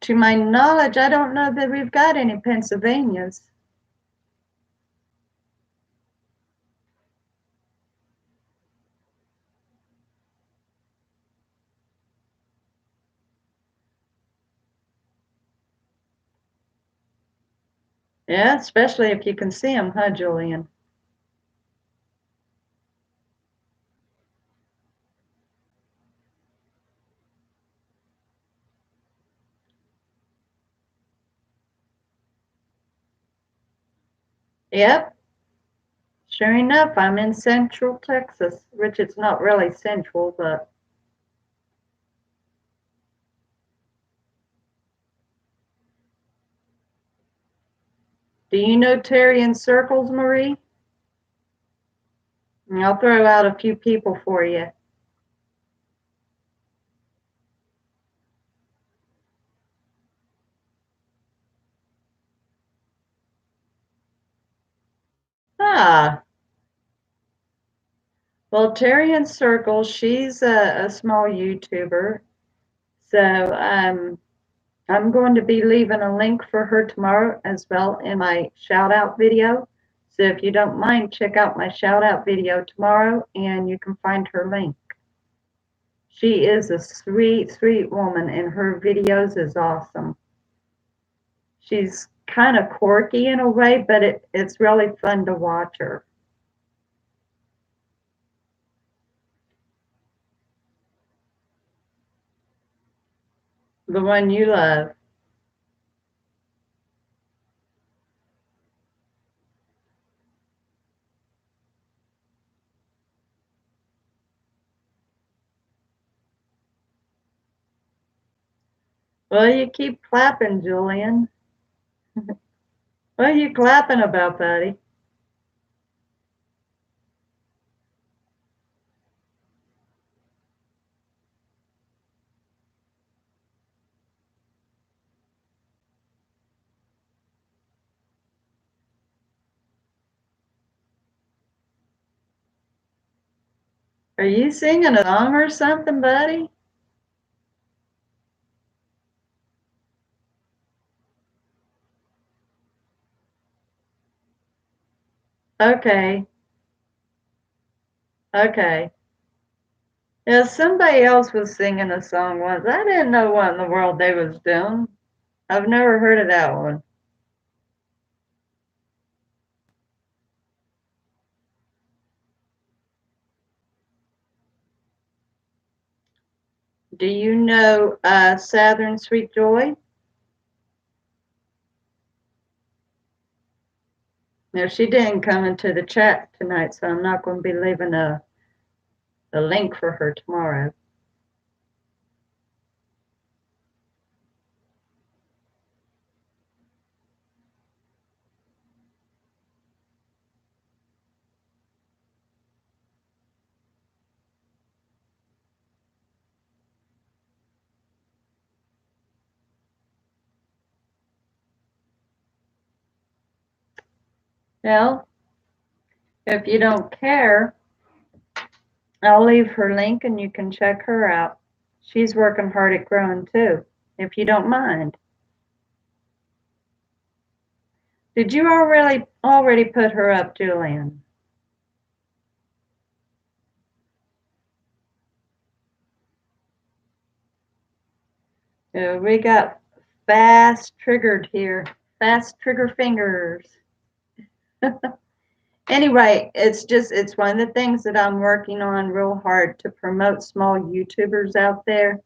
To my knowledge, I don't know that we've got any Pennsylvanias. Yeah, especially if you can see them, huh, Julian? Yep. Sure enough, I'm in Central Texas, which it's not really central, but Do you know Terry in Circles, Marie? And I'll throw out a few people for you. Ah, well, Terry in Circles, she's a small YouTuber. So I'm going to be leaving a link for her tomorrow as well in my shout out video. So if you don't mind, check out my shout out video tomorrow and you can find her link. She is a sweet, sweet woman and her videos is awesome. She's kind of quirky in a way, but it's really fun to watch her. The one you love. Well, you keep clapping, Julian. What are you clapping about, buddy? Are you singing a song or something, buddy? Okay, okay. Yeah, somebody else was singing a song once. I didn't know what in the world they was doing. I've never heard of that one. Do you know Southern Sweet Joy? No, she didn't come into the chat tonight, so I'm not going to be leaving a link for her tomorrow. Well, if you don't care, I'll leave her link and you can check her out. She's working hard at growing too, if you don't mind. Did you already put her up, Julian? We got fast triggered here. Fast trigger fingers. Anyway, it's one of the things that I'm working on real hard to promote small YouTubers out there.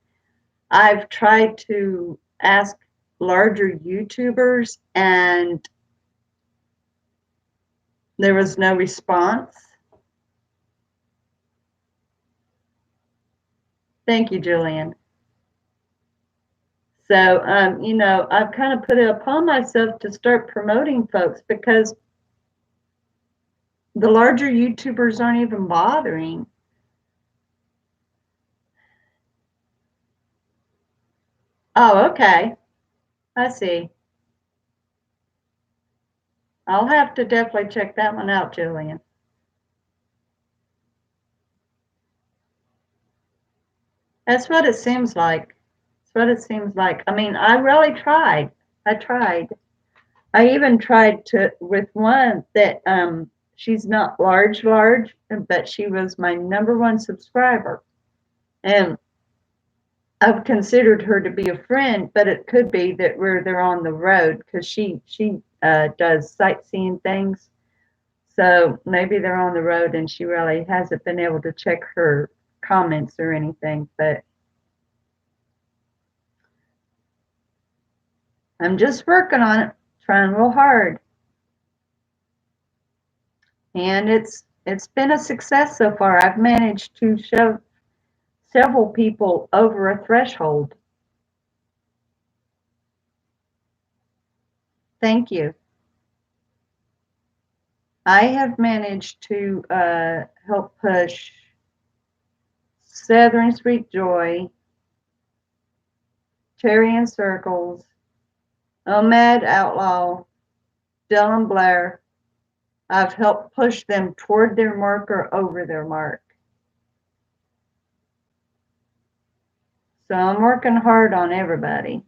I've tried to ask larger YouTubers and there was no response. Thank you, Julian. So, I've kind of put it upon myself to start promoting folks because the larger YouTubers aren't even bothering. Oh, okay. I see. I'll have to definitely check that one out, Julian. That's what it seems like. That's what it seems like. I mean, I really tried. I tried. I even tried to with one that she's not large, but she was my number one subscriber. And I've considered her to be a friend, but it could be that they're on the road because she does sightseeing things. So maybe they're on the road and she really hasn't been able to check her comments or anything. But I'm just working on it, trying real hard, and it's been a success so far. I've managed to shove several people over a threshold. Thank you. I have managed to help push Southern Sweet Joy, Terry in Circles, Omad Outlaw, Dylan Blair. I've helped push them toward their mark or over their mark. So I'm working hard on everybody.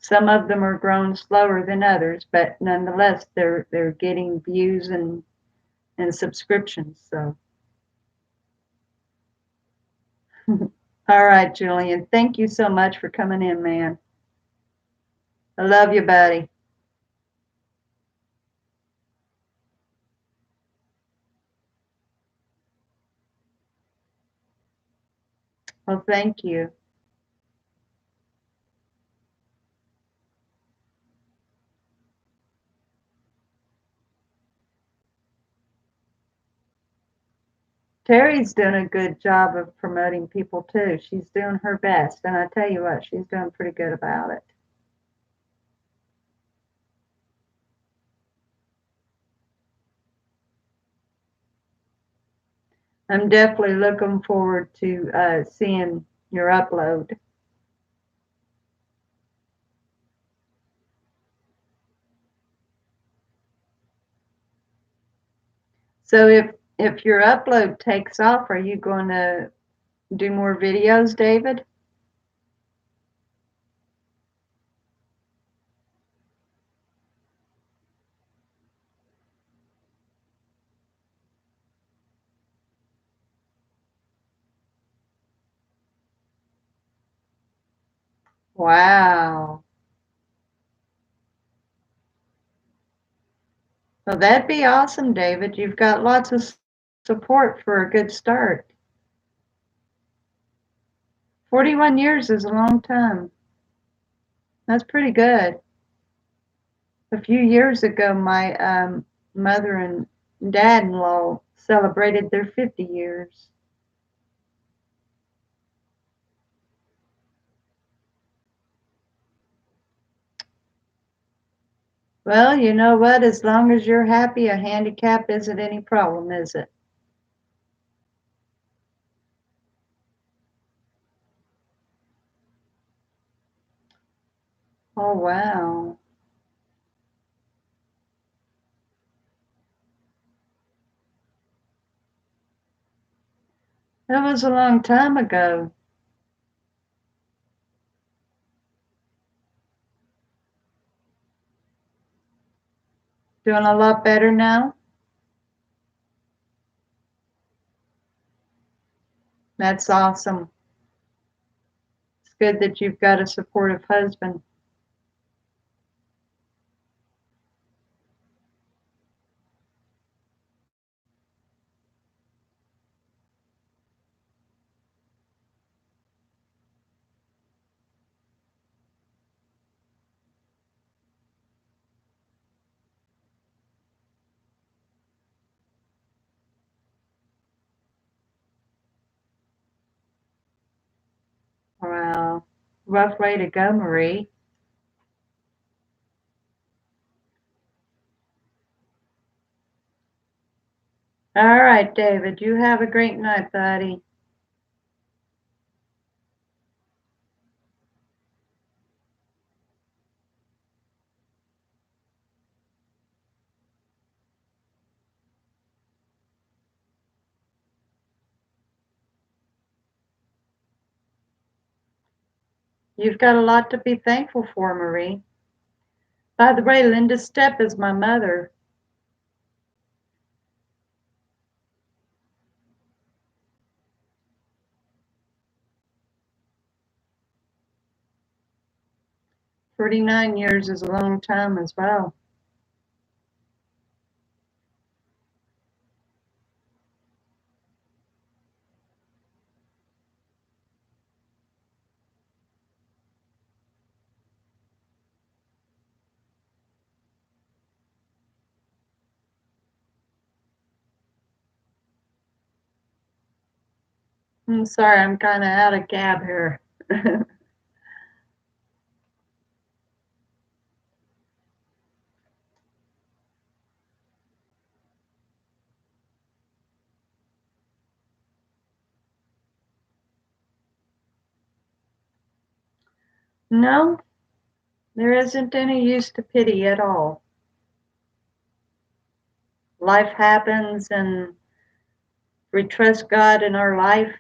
Some of them are growing slower than others, but nonetheless, they're getting views and subscriptions. So, all right, Julian, thank you so much for coming in, man. I love you, buddy. Well, thank you. Terry's doing a good job of promoting people too. She's doing her best, and I tell you what, she's doing pretty good about it. I'm definitely looking forward to seeing your upload. So if your upload takes off, are you going to do more videos, David? Wow. Well, that'd be awesome, David. You've got lots of support for a good start. 41 years is a long time. That's pretty good. A few years ago, my mother and dad-in-law celebrated their 50 years. Well, you know what? As long as you're happy, a handicap isn't any problem, is it? Oh, wow. That was a long time ago. Doing a lot better now? That's awesome. It's good that you've got a supportive husband. Wow. Rough way to go, Marie. All right, David, you have a great night, buddy. You've got a lot to be thankful for, Marie. By the way, Linda Stepp is my mother. 49 years is a long time as well. I'm sorry, I'm kind of out of gab here. No, there isn't any use to pity at all. Life happens, and we trust God in our life.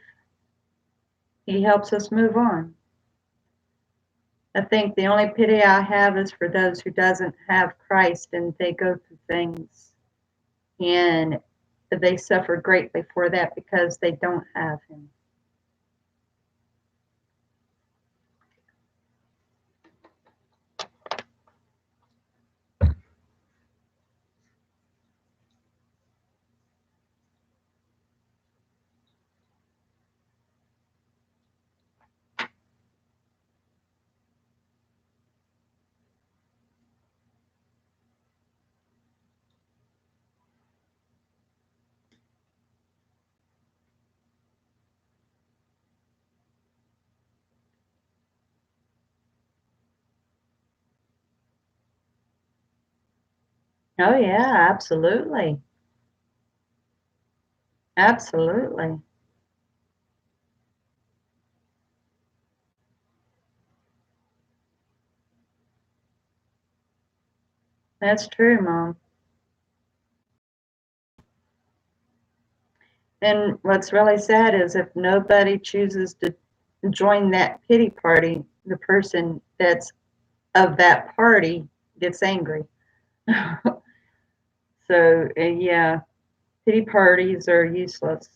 He helps us move on. I think the only pity I have is for those who doesn't have Christ and they go through things and they suffer greatly for that because they don't have him. Oh yeah, absolutely. Absolutely. That's true, Mom. And what's really sad is if nobody chooses to join that pity party, the person that's of that party gets angry. So, yeah, pity parties are useless.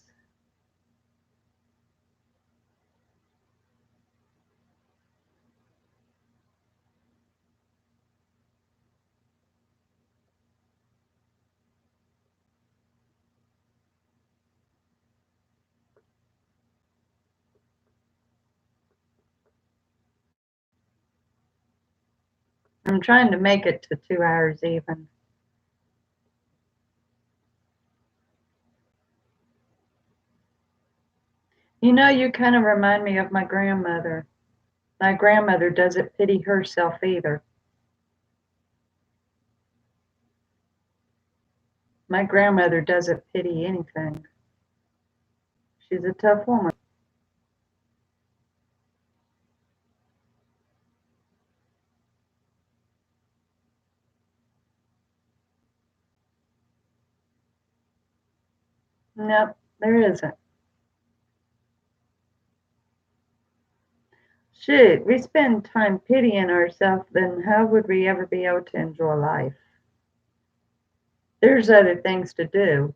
I'm trying to make it to 2 hours even. You know, you kind of remind me of my grandmother. My grandmother doesn't pity herself either. My grandmother doesn't pity anything. She's a tough woman. Nope, there isn't. Shoot, we spend time pitying ourselves, then how would we ever be able to enjoy life? There's other things to do,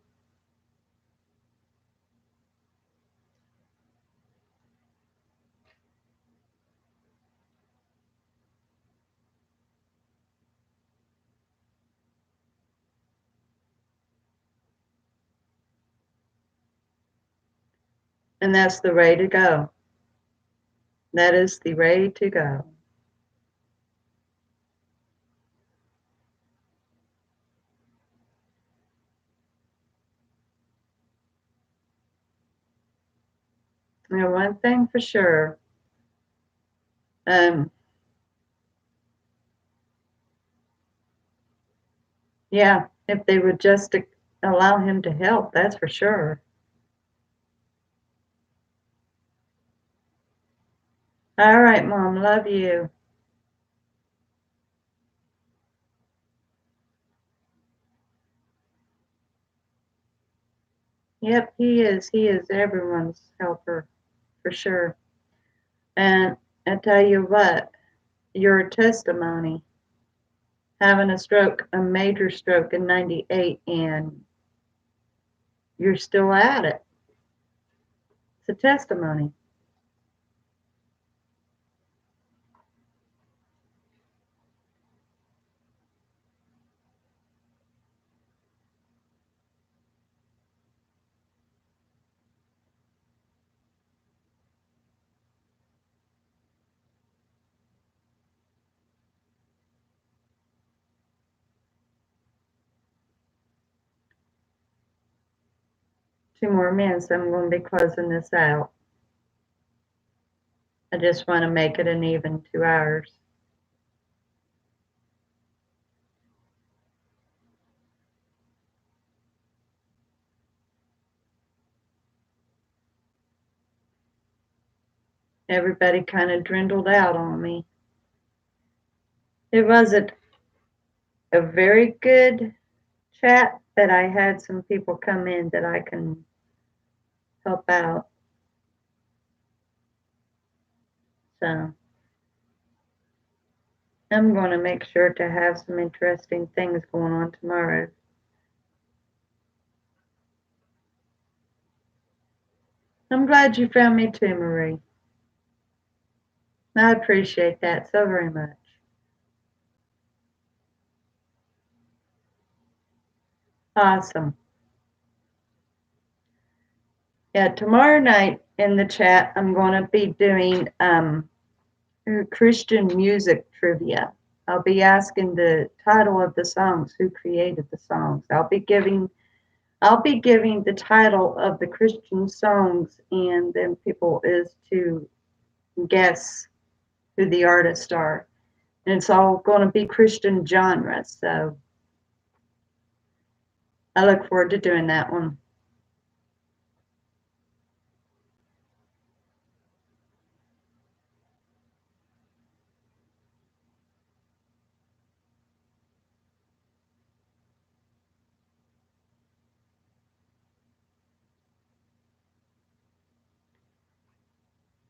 and that's the way to go. That is the way to go. You know, one thing for sure, um, yeah, if they would just allow him to help, that's for sure. All right, Mom, love you. Yep, he is. He is everyone's helper, for sure. And I tell you what, your testimony, having a stroke, a major stroke in 98, and you're still at it. It's a testimony. 2 more minutes, I'm going to be closing this out. I just want to make it an even 2 hours. Everybody kind of dwindled out on me. It wasn't a very good chat, but I had some people come in that I can help out. So I'm going to make sure to have some interesting things going on tomorrow. I'm glad you found me too, Marie. I appreciate that so very much. Awesome. Yeah, tomorrow night in the chat, I'm going to be doing Christian music trivia. I'll be asking the title of the songs, who created the songs. I'll be giving the title of the Christian songs, and then people is to guess who the artists are. And it's all going to be Christian genres, so I look forward to doing that one.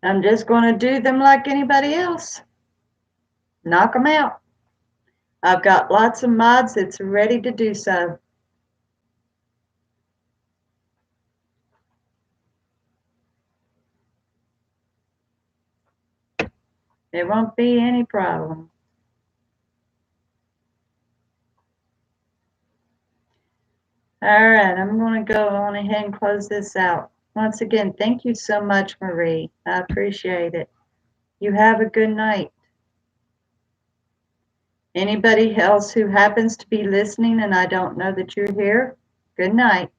I'm just going to do them like anybody else. Knock them out. I've got lots of mods that's ready to do so. It won't be any problem. All right, I'm going to go on ahead and close this out. Once again, thank you so much, Marie. I appreciate it. You have a good night. Anybody else who happens to be listening and I don't know that you're here, good night.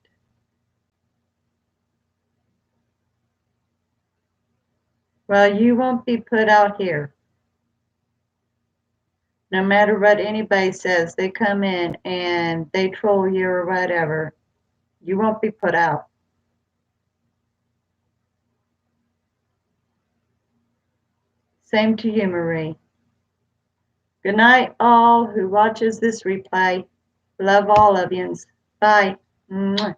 Well, you won't be put out here. No matter what anybody says, they come in and they troll you or whatever, you won't be put out. Same to you, Marie. Good night, all who watches this replay. Love all of yous. Bye. Mwah.